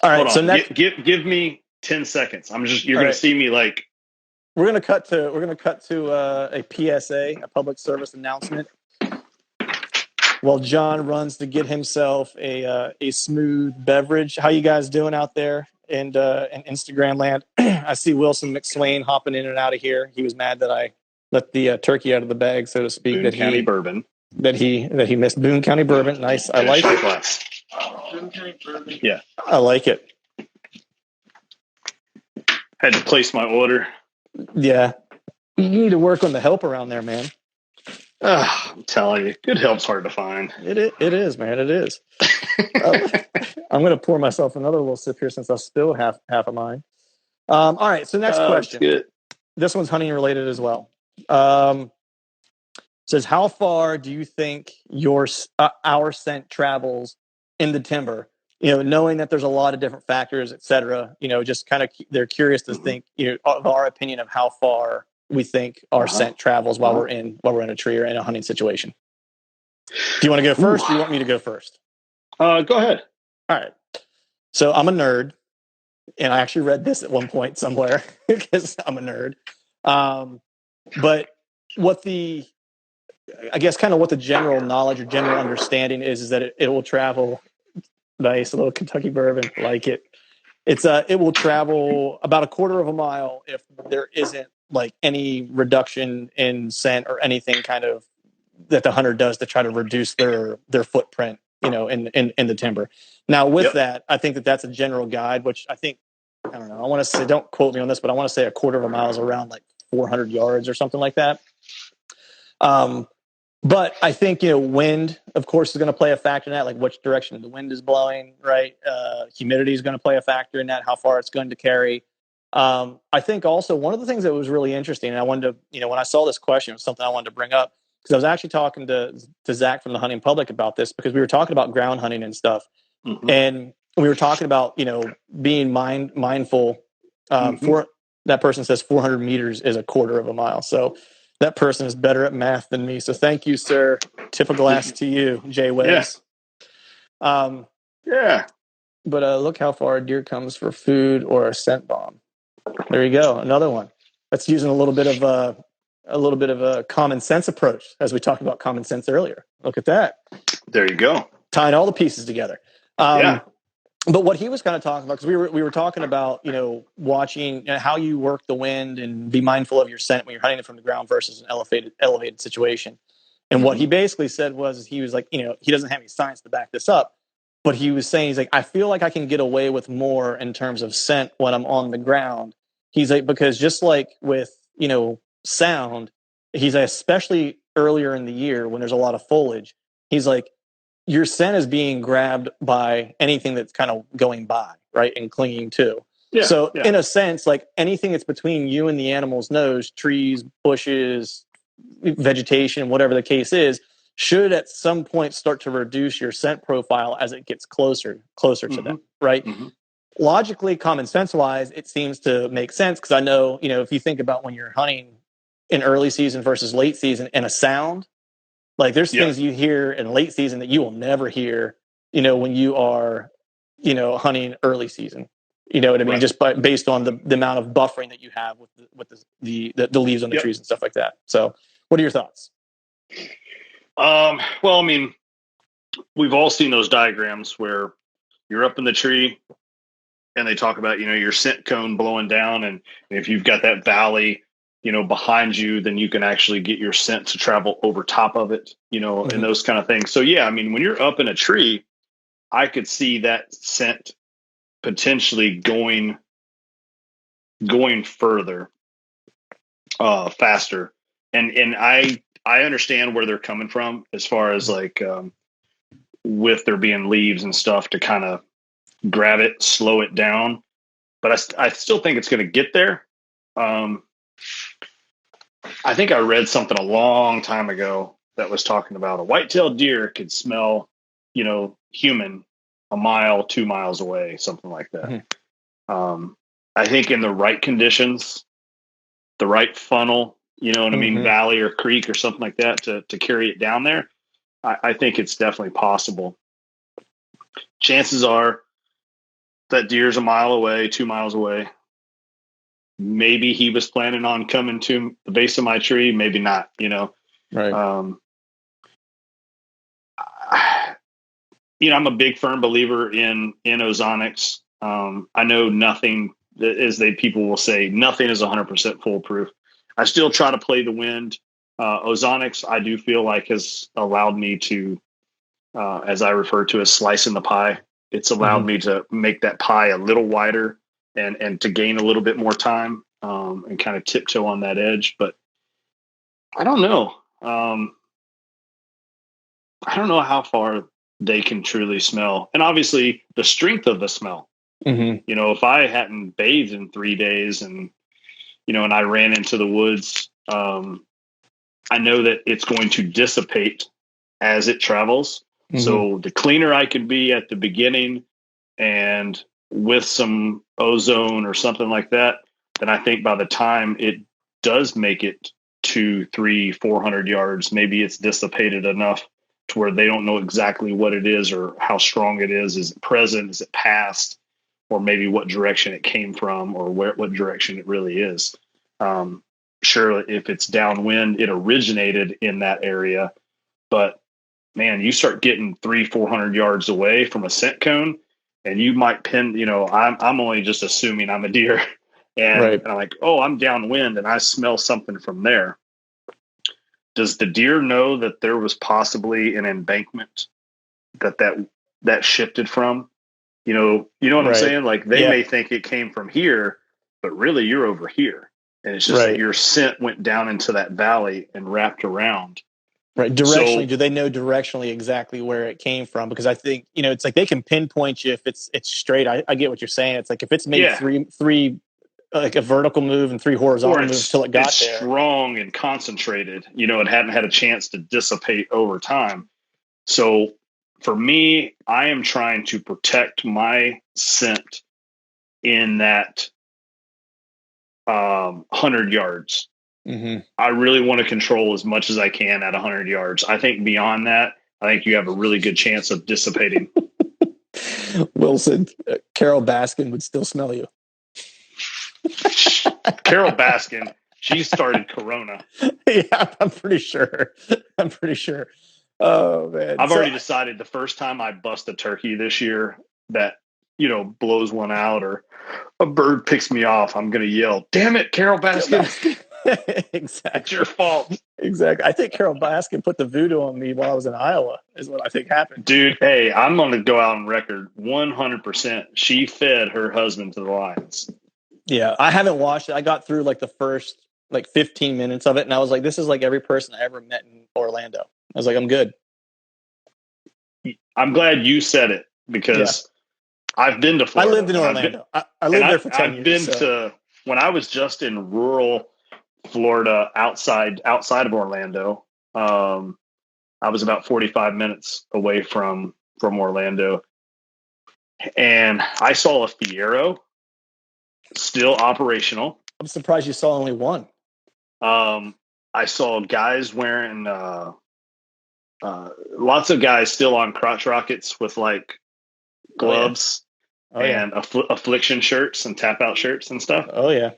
right. Hold on. So next, give me 10 seconds. You're All gonna right. see me like. we're gonna cut to a PSA, a public service announcement, while John runs to get himself a smooth beverage. How you guys doing out there in Instagram land? I see Wilson McSwain hopping in and out of here. He was mad that I let the turkey out of the bag, so to speak. Boone County bourbon. That he missed Boone County bourbon. Nice. I like it. Glass. Boone County bourbon. Yeah. I like it. Had to place my order. Yeah. You need to work on the help around there, man. I'm telling you, good help's hard to find. It is, man. It is. I'm going to pour myself another little sip here since I still have half of mine. All right. So next question. Good. This one's hunting related as well. Says, how far do you think our scent travels in the timber? Knowing that there's a lot of different factors, et cetera. Just kind of they're curious to think, of our opinion of how far we think our scent travels while we're in a tree or in a hunting situation. Do you want to go first? Or do you want me to go first? Go ahead. All right. So I'm a nerd, and I actually read this at one point somewhere because I'm a nerd. But what the general knowledge or general understanding is that it will travel. Nice, a little Kentucky bourbon, like it. It will travel about a quarter of a mile if there isn't like any reduction in scent or anything kind of that the hunter does to try to reduce their footprint, in the timber. Now, with that, I think that's a general guide, which I think, I don't know, I want to say, don't quote me on this, but I want to say a quarter of a mile is around like 400 yards or something like that. But I think, wind, of course, is going to play a factor in that, like which direction the wind is blowing, right? Humidity is going to play a factor in that, how far it's going to carry. I think also one of the things that was really interesting, and I wanted to, when I saw this question, it was something I wanted to bring up, because I was actually talking to Zach from the Hunting Public about this, because we were talking about ground hunting and stuff. Mm-hmm. And we were talking about, being mindful. For that person says 400 meters is a quarter of a mile. So that person is better at math than me. So thank you, sir. Tip of glass to you, Jay Wes. Yeah. But look how far a deer comes for food or a scent bomb. There you go. Another one. That's using a little bit of a common sense approach, as we talked about common sense earlier. Look at that. There you go. Tying all the pieces together. But what he was kind of talking about, because we were talking about, watching how you work the wind and be mindful of your scent when you're hunting it from the ground versus an elevated situation. And what he basically said was, he was like, he doesn't have any science to back this up, but he was saying, he's like, I feel like I can get away with more in terms of scent when I'm on the ground. He's like, because just like with, sound, he's like, especially earlier in the year when there's a lot of foliage, he's like, your scent is being grabbed by anything that's kind of going by, right, and clinging to. Yeah, so in a sense, like anything that's between you and the animal's nose, trees, bushes, vegetation, whatever the case is, should at some point start to reduce your scent profile as it gets closer to them, right? Logically, common sense wise, it seems to make sense, because I know, if you think about when you're hunting in early season versus late season and a sound, like there's things you hear in late season that you will never hear, when you are, hunting early season. You know what I mean? Right. Just based on the amount of buffering that you have with the leaves on the trees and stuff like that. So, what are your thoughts? Well, I mean, we've all seen those diagrams where you're up in the tree and they talk about, your scent cone blowing down, and if you've got that valley, behind you, then you can actually get your scent to travel over top of it, and those kind of things. So yeah, I mean, when you're up in a tree, I could see that scent potentially going further, faster. And I understand where they're coming from as far as like, with there being leaves and stuff to kind of grab it, slow it down. But I still think it's going to get there. I think I read something a long time ago that was talking about a white-tailed deer could smell, human a mile, 2 miles away, something like that. I think in the right conditions, the right funnel, what I mean, valley or creek or something like that to carry it down there, I think it's definitely possible. chances are that deer's a mile away, 2 miles away. Maybe he was planning on coming to the base of my tree, maybe not, Right. I'm a big firm believer in ozonics. I know nothing, as people will say, nothing is 100% foolproof. I still try to play the wind. Ozonics, I do feel like, has allowed me to, as I refer to as slicing the pie. It's allowed me to make that pie a little wider and to gain a little bit more time and kind of tiptoe on that edge. But I don't know. I don't know how far they can truly smell. And obviously the strength of the smell. If I hadn't bathed in 3 days and I ran into the woods, I know that it's going to dissipate as it travels. So the cleaner I could be at the beginning and with some ozone or something like that, then I think by the time it does make it 200, 300, 400 yards, maybe it's dissipated enough to where they don't know exactly what it is or how strong it is. Is it present? Is it past? Or maybe what direction it came from or what direction it really is. Sure, if it's downwind, it originated in that area. But, man, you start getting 300, 400 yards away from a scent cone, and you might pin, I'm only just assuming I'm a deer. And I'm like, oh, I'm downwind, and I smell something from there. Does the deer know that there was possibly an embankment that shifted from? You know what I'm saying? Like they may think it came from here, but really you're over here. And it's just that your scent went down into that valley and wrapped around. Right. Directionally, do they know directionally exactly where it came from? Because I think, it's like they can pinpoint you if it's straight. I get what you're saying. It's like if it's made three like a vertical move and 3 horizontal moves till it got there. Strong and concentrated. It hadn't had a chance to dissipate over time. So for me, I am trying to protect my scent in that 100 yards. I really want to control as much as I can at 100 yards. I think beyond that, I think you have a really good chance of dissipating. Wilson, Carol Baskin would still smell you. Carol Baskin, she started Corona. Yeah, I'm pretty sure. Oh, man. I've already decided the first time I bust a turkey this year that, blows one out or a bird picks me off, I'm going to yell, "Damn it, Carol Baskin." Exactly. It's your fault. Exactly. I think Carol Baskin put the voodoo on me while I was in Iowa is what I think happened. Dude, hey, I'm going to go out on record 100%. She fed her husband to the lions. Yeah, I haven't watched it. I got through like the first 15 minutes of it, and I was like, this is like every person I ever met in Orlando. I was like, I'm good. I'm glad you said it because I've been to Florida. I lived in Orlando. I lived there for 10 years. I've been to, when I was just in rural Florida outside of Orlando, I was about 45 minutes away from Orlando. And I saw a Fiero still operational. I'm surprised you saw only one. I saw guys wearing lots of guys still on crotch rockets with like gloves and affliction shirts and tap out shirts and stuff. Oh yeah.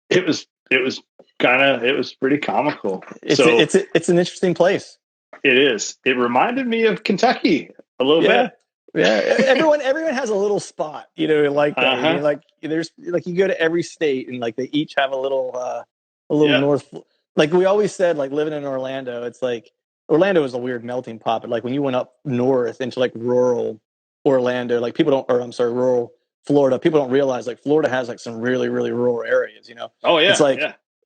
It was pretty comical. It's an interesting place. It is. It reminded me of Kentucky a little bit. Yeah. Everyone has a little spot, like that. I mean, like there's like you go to every state and like they each have a little north. Like we always said, like living in Orlando, it's like Orlando is a weird melting pot. But like when you went up north into like rural Orlando, like rural Florida, people don't realize like Florida has like some really, really rural areas, Oh yeah. It's like,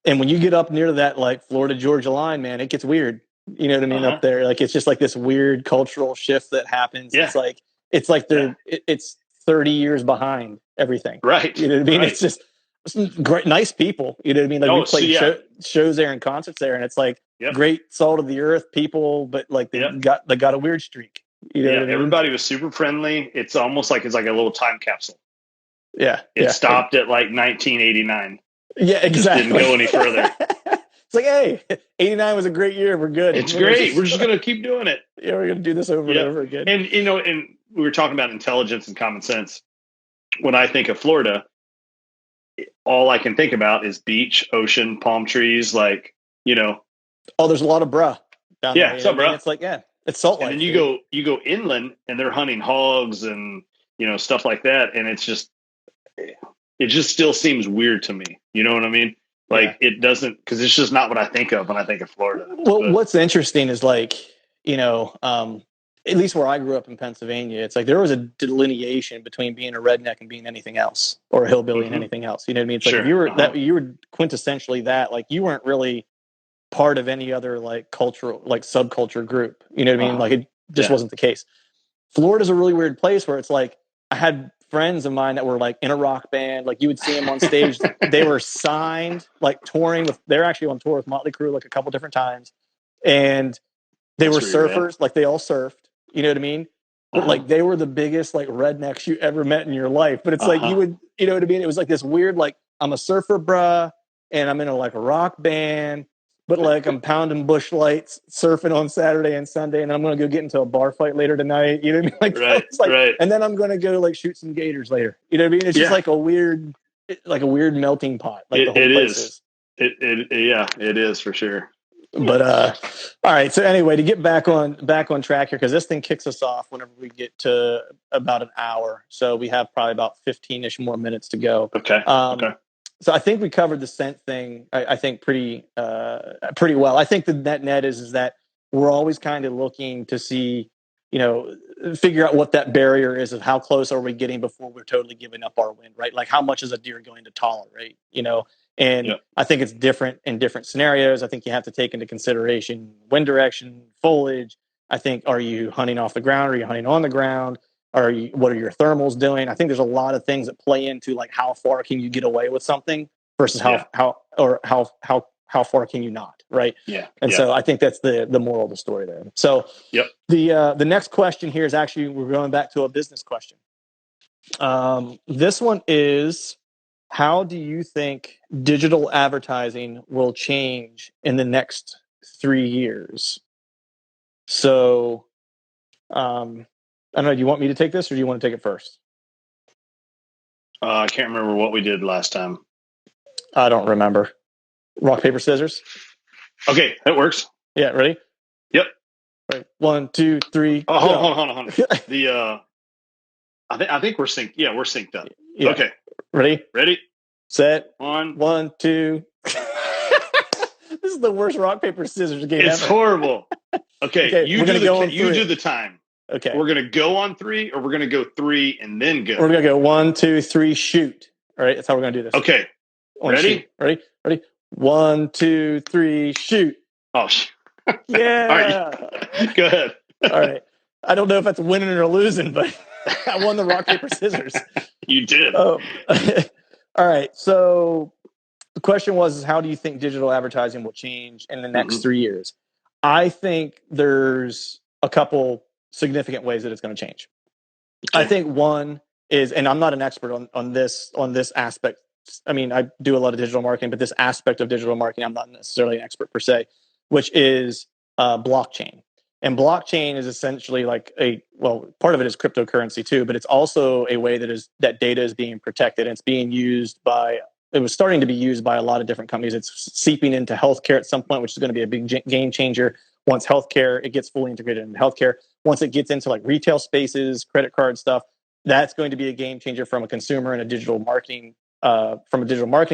and when you get up near that like Florida, Georgia line, man, it gets weird. You know what I mean? Up there, like it's just like this weird cultural shift that happens. Yeah. It's like it's 30 years behind everything. Right. You know what I mean? Right. It's just great, nice people. You know what I mean? Like we played shows there and concerts there, and it's like great salt of the earth people, but like they got a weird streak. You know what I mean? Everybody was super friendly. It's almost like it's like a little time capsule. Yeah. It stopped at like 1989. Yeah, exactly. Just didn't go any further. It's like, hey, 89 was a great year. We're good. It's great. We're just gonna keep doing it. Yeah, we're gonna do this over and over again. And and we were talking about intelligence and common sense. When I think of Florida, all I can think about is beach, ocean, palm trees, like, Oh, there's a lot of bruh down there. what's up, bro? It's like, it's salt life. And then you go inland and they're hunting hogs and, stuff like that. And it just still seems weird to me. You know what I mean? Like it doesn't, because it's just not what I think of when I think of Florida. Well, what's interesting is like, at least where I grew up in Pennsylvania, it's like there was a delineation between being a redneck and being anything else, or a hillbilly and anything else. You know what I mean? It's like if you were quintessentially that, like you weren't really part of any other like cultural, like subculture group. You know what I mean? Like it just wasn't the case. Florida's a really weird place where it's like I had friends of mine that were like in a rock band. Like you would see them on stage. They were signed, like touring with. They're actually on tour with Motley Crue like a couple different times, and they were surfers. Like they all surfed. You know what I mean? But like they were the biggest like rednecks you ever met in your life. But it's like you would, you know what I mean? It was like this weird, like I'm a surfer, bruh, and I'm in a rock band, but like I'm pounding bush lights, surfing on Saturday and Sunday, and I'm gonna go get into a bar fight later tonight. You know what I mean? Like, and then I'm gonna go like shoot some gators later. You know what I mean? It's just like a weird melting pot. Like the whole place is. It is for sure. But all right. So anyway, to get back on track here, because this thing kicks us off whenever we get to about an hour. So we have probably about 15-ish more minutes to go. Okay. So I think we covered the scent thing. I think pretty well. I think the net is that we're always kind of looking to see, figure out what that barrier is of how close are we getting before we're totally giving up our wind, right? Like how much is a deer going to tolerate, And I think it's different in different scenarios. I think you have to take into consideration wind direction, foliage. I think, are you hunting off the ground? Are you hunting on the ground? What are your thermals doing? I think there's a lot of things that play into like how far can you get away with something versus how far can you not, right? So I think that's the moral of the story there. So the next question here is actually, we're going back to a business question. This one is, how do you think digital advertising will change in the next 3 years? So, I don't know. Do you want me to take this or do you want to take it first? I can't remember what we did last time. I don't remember. Rock, paper, scissors. Okay, that works. Yeah, ready? Yep. Right. 1, 2, 3. Oh, hold on. I think we're synced. Yeah, we're synced up. Yeah. Okay. Ready? Set. 1, 2. This is the worst rock, paper, scissors game ever. It's horrible. Okay, you do the time. Okay. We're going to go on 3, or we're going to go 3 and then go? We're going to go 1, 2, 3, shoot. All right, that's how we're going to do this. Okay. Ready? Ready? 1, 2, 3, shoot. Oh, yeah. All right. Go ahead. All right. I don't know if that's winning or losing, but I won the rock, paper, scissors. You did. All right. So the question was, how do you think digital advertising will change in the next 3 years? I think there's a couple significant ways that it's going to change. Okay. I think one is, and I'm not an expert on this aspect. I mean, I do a lot of digital marketing, but this aspect of digital marketing, I'm not necessarily an expert per se, which is blockchain. And blockchain is essentially like part of it is cryptocurrency too, but it's also a way that data is being protected. And it's being used it was starting to be used by a lot of different companies. It's seeping into healthcare at some point, which is going to be a big game changer. Once healthcare, it gets fully integrated into healthcare. Once it gets into like retail spaces, credit card stuff, that's going to be a game changer from a consumer and a digital marketing,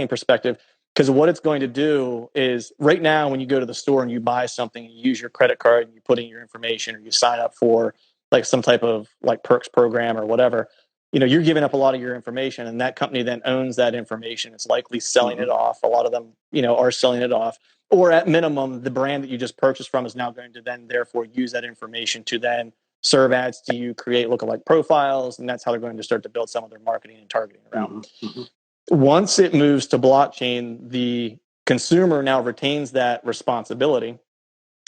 perspective. Because what it's going to do is, right now, when you go to the store and you buy something, you use your credit card and you put in your information, or you sign up for like some type of like perks program or whatever, you're giving up a lot of your information, and that company then owns that information. It's likely selling it off. A lot of them, are selling it off. Or at minimum, the brand that you just purchased from is now going to then therefore use that information to then serve ads to you, create lookalike profiles, and that's how they're going to start to build some of their marketing and targeting around. Once it moves to blockchain, the consumer now retains that responsibility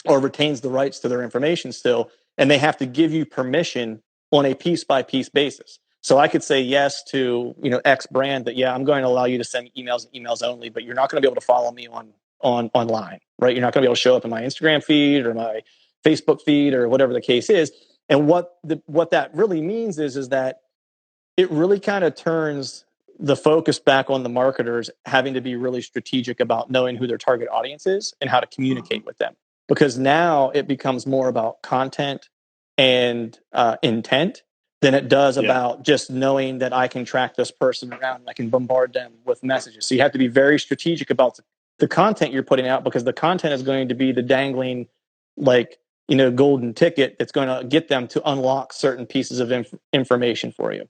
or retains the rights to their information still, and they have to give you permission on a piece-by-piece basis. So I could say yes to X brand that, I'm going to allow you to send emails and emails only, but you're not going to be able to follow me on online, right? You're not going to be able to show up in my Instagram feed or my Facebook feed or whatever the case is. And what that really means is that it really kind of turns the focus back on the marketers having to be really strategic about knowing who their target audience is and how to communicate with them. Because now it becomes more about content and intent than it does about just knowing that I can track this person around and I can bombard them with messages. So you have to be very strategic about the content you're putting out, because the content is going to be the dangling, like, golden ticket that's going to get them to unlock certain pieces of information for you.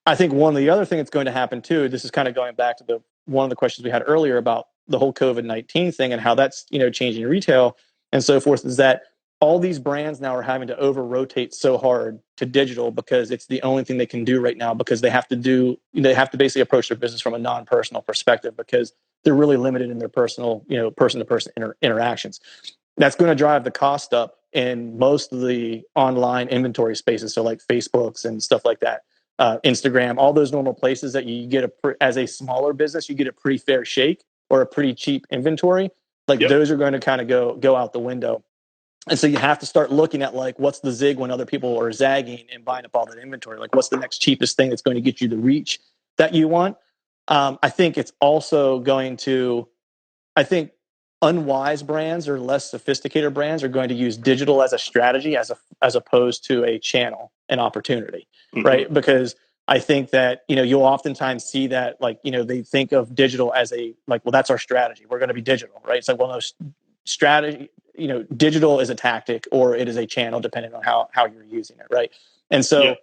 I think one of the other things that's going to happen too, this is kind of going back to one of the questions we had earlier about the whole COVID-19 thing and how that's, changing retail and so forth, is that all these brands now are having to over rotate so hard to digital because it's the only thing they can do right now, because they have to basically approach their business from a non-personal perspective because they're really limited in their personal, person-to-person interactions. That's going to drive the cost up in most of the online inventory spaces. So like Facebooks and stuff like that, Instagram, all those normal places that you get as a smaller business, you get a pretty fair shake or a pretty cheap inventory. Like those are going to kind of go out the window. And so you have to start looking at like, what's the zig when other people are zagging and buying up all that inventory? Like, what's the next cheapest thing that's going to get you the reach that you want? I think it's also going to, unwise brands or less sophisticated brands are going to use digital as a strategy as opposed to a channel and opportunity, right? Because I think that, you'll oftentimes see that, like, they think of digital as well, that's our strategy. We're going to be digital, right? It's like, well, no, strategy, digital is a tactic or it is a channel depending on how you're using it, right? And so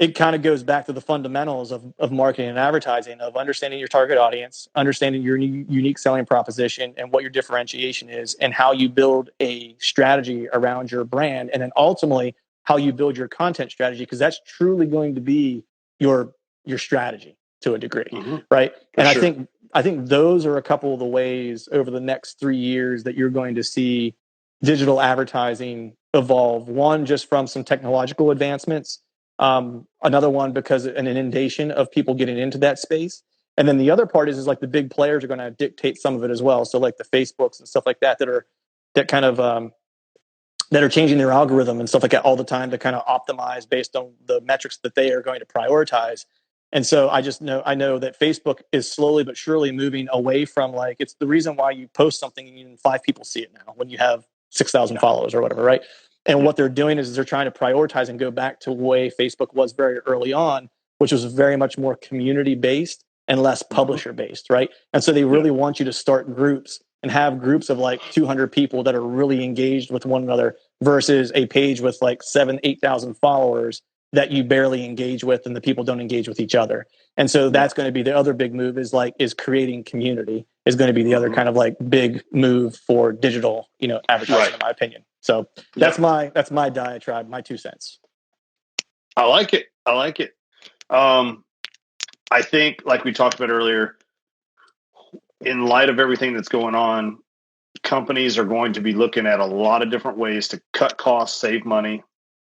it kind of goes back to the fundamentals of marketing and advertising, of understanding your target audience, understanding your unique selling proposition and what your differentiation is, and how you build a strategy around your brand, and then ultimately how you build your content strategy, because that's truly going to be your strategy to a degree, right? And I think those are a couple of the ways over the next 3 years that you're going to see digital advertising evolve. One, just from some technological advancements. Another one, because an inundation of people getting into that space. And then the other part is like the big players are going to dictate some of it as well. So like the Facebooks and stuff like that that are changing their algorithm and stuff like that all the time to kind of optimize based on the metrics that they are going to prioritize. And so I know that Facebook is slowly but surely moving away from, like, it's the reason why you post something and 5 people see it now when you have 6,000 followers or whatever, right? And what they're doing is they're trying to prioritize and go back to the way Facebook was very early on, which was very much more community-based and less publisher-based, right? And so they really want you to start groups and have groups of like 200 people that are really engaged with one another versus a page with like 8,000 followers that you barely engage with and the people don't engage with each other. And so that's going to be the other big move, is creating community is going to be the other kind of like big move for digital, advertising, in my opinion. So that's my diatribe, my 2 cents. I like it. I think, like we talked about earlier, in light of everything that's going on, companies are going to be looking at a lot of different ways to cut costs, save money,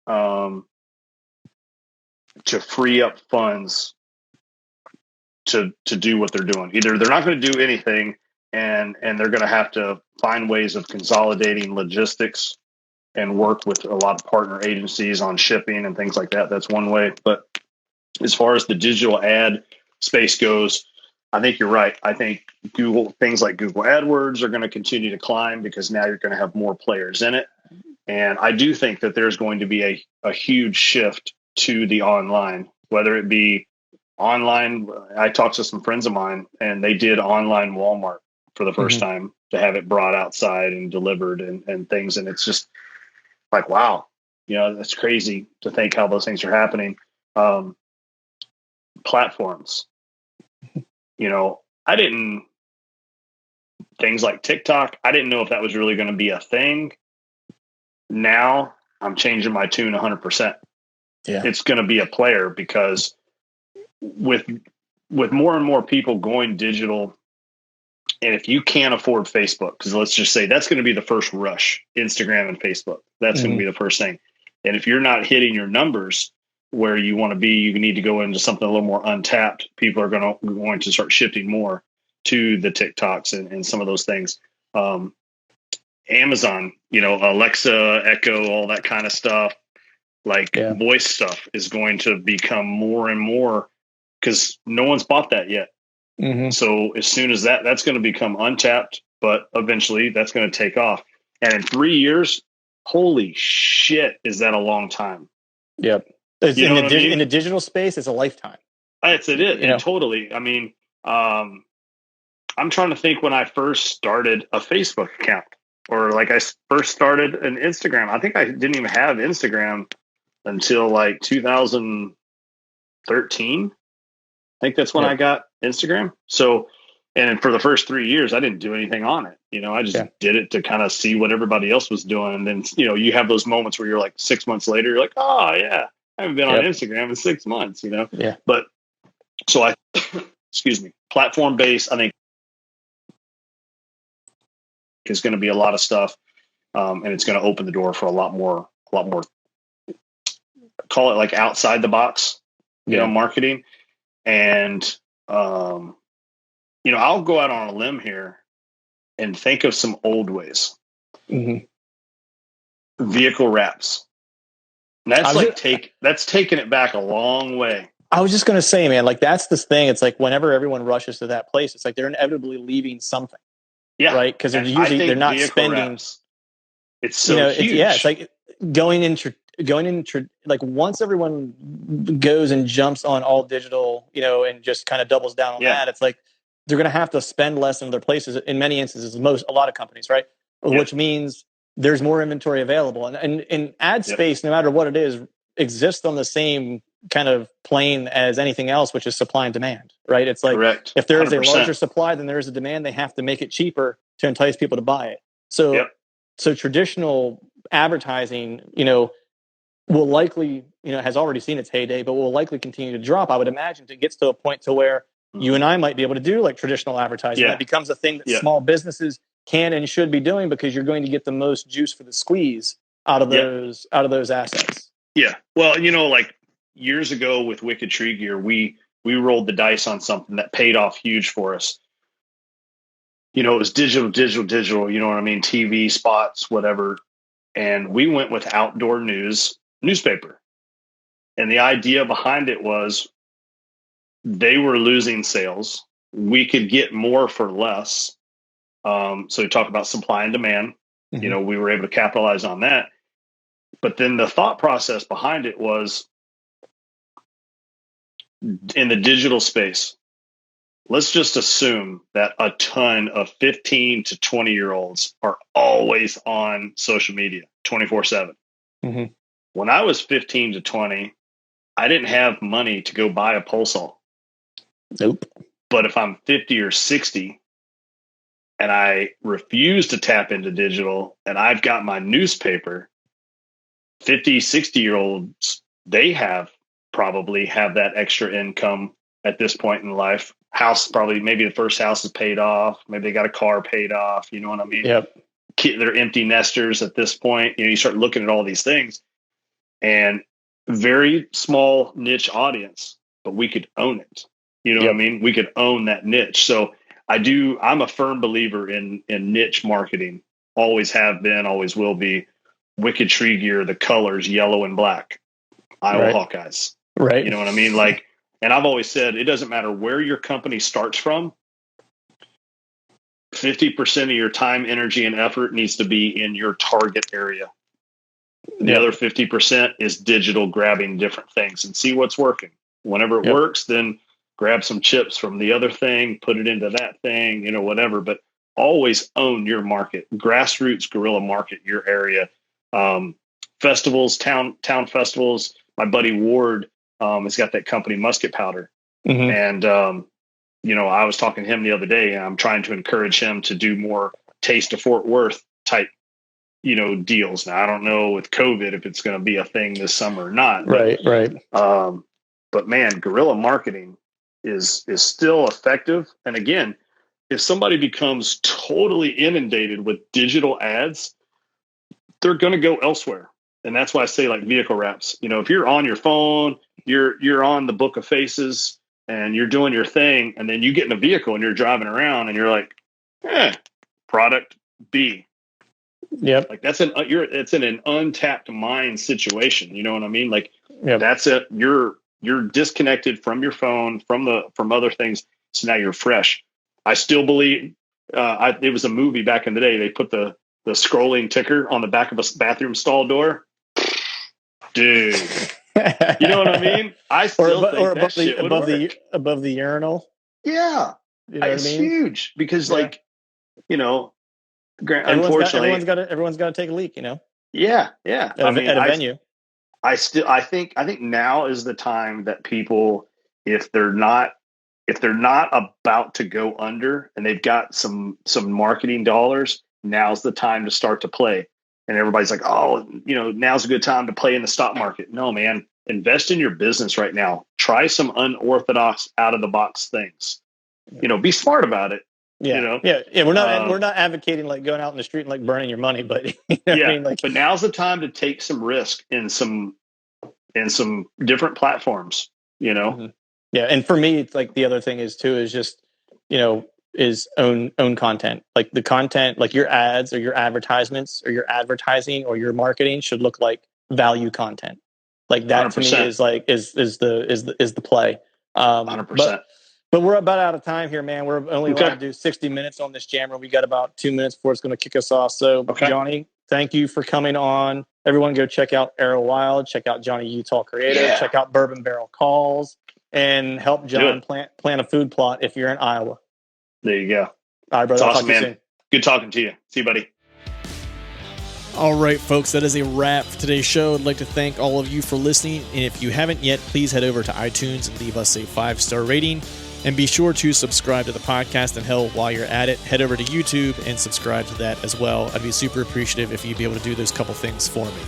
to free up funds to do what they're doing. Either they're not going to do anything and they're going to have to find ways of consolidating logistics and work with a lot of partner agencies on shipping and things like that. That's one way. But as far as the digital ad space goes, I think you're right. I think things like Google AdWords are going to continue to climb because now you're going to have more players in it. And I do think that there's going to be a huge shift to the online, whether it be online. I talked to some friends of mine and they did online Walmart for the first time, to have it brought outside and delivered and things. And it's just like, wow, that's crazy to think how those things are happening. Platforms, things like TikTok, I didn't know if that was really going to be a thing. Now I'm changing my tune 100%. Yeah. It's going to be a player, because with more and more people going digital, and if you can't afford Facebook, because let's just say that's going to be the first rush, Instagram and Facebook, that's going to be the first thing. And if you're not hitting your numbers where you want to be, you need to go into something a little more untapped. People are going to start shifting more to the TikToks and some of those things. Amazon, Alexa, Echo, all that kind of stuff, like voice stuff is going to become more and more because no one's bought that yet. Mm-hmm. So as soon as that's going to become untapped, but eventually that's going to take off. And in 3 years, holy shit, is that a long time? Yep. In the digital space, it's a lifetime. It's totally. I mean, I'm trying to think when I first started a Facebook account or like I first started an Instagram. I think I didn't even have Instagram until like 2013. I think that's when I got Instagram. So, and for the first 3 years, I didn't do anything on it. I just did it to kind of see what everybody else was doing. And then, you have those moments where you're like 6 months later, you're like, oh yeah, I haven't been on Instagram in 6 months, Yeah. But so excuse me, platform based, I think is going to be a lot of stuff. And it's going to open the door for a lot more, call it like outside the box, marketing. And, I'll go out on a limb here and think of some old ways. Mm-hmm. Vehicle wraps. That's taking it back a long way. I was just going to say, man, like that's this thing. It's like whenever everyone rushes to that place, it's like they're inevitably leaving something. Yeah. Right. Because they're not spending. Wraps, it's so huge. It's like going into like once everyone goes and jumps on all digital, and just kind of doubles down on that, it's like they're going to have to spend less in other places in many instances, a lot of companies, right? Which means there's more inventory available. And ad space, no matter what it is, exists on the same kind of plane as anything else, which is supply and demand, right? It's like if there is 100%. A larger supply than there is a demand, they have to make it cheaper to entice people to buy it. So traditional advertising, will likely, has already seen its heyday, but will likely continue to drop. I would imagine it gets to a point to where you and I might be able to do like traditional advertising. That becomes a thing that small businesses can and should be doing because you're going to get the most juice for the squeeze out of those assets. Yeah. Well, like years ago with Wicked Tree Gear, we rolled the dice on something that paid off huge for us. It was digital, you know what I mean? TV spots, whatever. And we went with outdoor newspaper. And the idea behind it was they were losing sales. We could get more for less. So we talk about supply and demand. Mm-hmm. We were able to capitalize on that. But then the thought process behind it was in the digital space, let's just assume that a ton of 15 to 20-year-olds are always on social media 24/7. Mm-hmm. When I was 15 to 20, I didn't have money to go buy a pole saw. Nope. But if I'm 50 or 60 and I refuse to tap into digital and I've got my newspaper, 50, 60-year-olds, they probably have that extra income at this point in life. House, probably maybe the first house is paid off. Maybe they got a car paid off. You know what I mean? Yep. They're empty nesters at this point. You start looking at all these things and very small niche audience, but we could own it. You know what I mean? We could own that niche. So I'm a firm believer in niche marketing. Always have been, always will be. Wicked Tree Gear, the colors, yellow and black. Iowa Hawkeyes. Right. You know what I mean? Like, and I've always said, it doesn't matter where your company starts from. 50% of your time, energy, and effort needs to be in your target area. The other 50% is digital, grabbing different things and see what's working. Whenever it works, then grab some chips from the other thing, put it into that thing, whatever. But always own your market. Grassroots guerrilla market your area. Festivals, town festivals. My buddy Ward has got that company Musket Powder. Mm-hmm. And, I was talking to him the other day and I'm trying to encourage him to do more Taste of Fort Worth type, deals. Now, I don't know with COVID if it's going to be a thing this summer or not. Right. But man, guerrilla marketing is still effective. And again, if somebody becomes totally inundated with digital ads, they're going to go elsewhere. And that's why I say like vehicle wraps. If you're on your phone, you're on the Book of Faces and you're doing your thing, and then you get in a vehicle and you're driving around and you're like, product be. Yep. Like it's in an untapped mind situation. You know what I mean? Like Yep. that's it. You're disconnected from your phone, from other things. So now you're fresh. I still believe it was a movie back in the day. They put the scrolling ticker on the back of a bathroom stall door. Dude, you know what I mean? I still think above the urinal. Yeah, you know it's huge because, like, you know, unfortunately, everyone's got to take a leak. You know. Yeah. At a venue. I think now is the time that people, if they're not about to go under and they've got some marketing dollars, now's the time to start to play. And everybody's like, oh, you know, now's a good time to play in the stock market. No, man, invest in your business right now. Try some unorthodox, out of the box things. You know, be smart about it. Yeah, you know? yeah. We're not advocating like going out in the street and like burning your money, but you know what I mean, like, but now's the time to take some risk in some different platforms. You know. Mm-hmm. Yeah, and for me, it's like the other thing is just, you know, is own content. Like the content, like your ads or your advertisements or your advertising or your marketing should look like value content. Like that 100%. To me is like is the play. 100%. But we're about out of time here, man. We're only allowed to do 60 minutes on this jammer. We got about 2 minutes before it's going to kick us off. So, Johnny, thank you for coming on. Everyone go check out Arrow Wild. Check out Johnny Utah Creative. Yeah. Check out Bourbon Barrel Calls. And help John plant a food plot if you're in Iowa. There you go. All right, brother. That's awesome, man. Good talking to you. See you, buddy. All right, folks, that is a wrap for today's show. I'd like to thank all of you for listening. And if you haven't yet, please head over to iTunes and leave us a 5-star rating. And be sure to subscribe to the podcast. And hell, while you're at it, head over to YouTube and subscribe to that as well. I'd be super appreciative if you'd be able to do those couple things for me.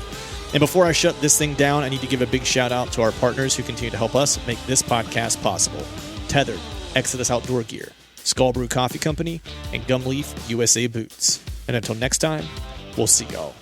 And before I shut this thing down, I need to give a big shout out to our partners who continue to help us make this podcast possible. Tethered, Exodus Outdoor Gear, Skull Brew Coffee Company, and Gumleaf USA Boots. And until next time, we'll see y'all.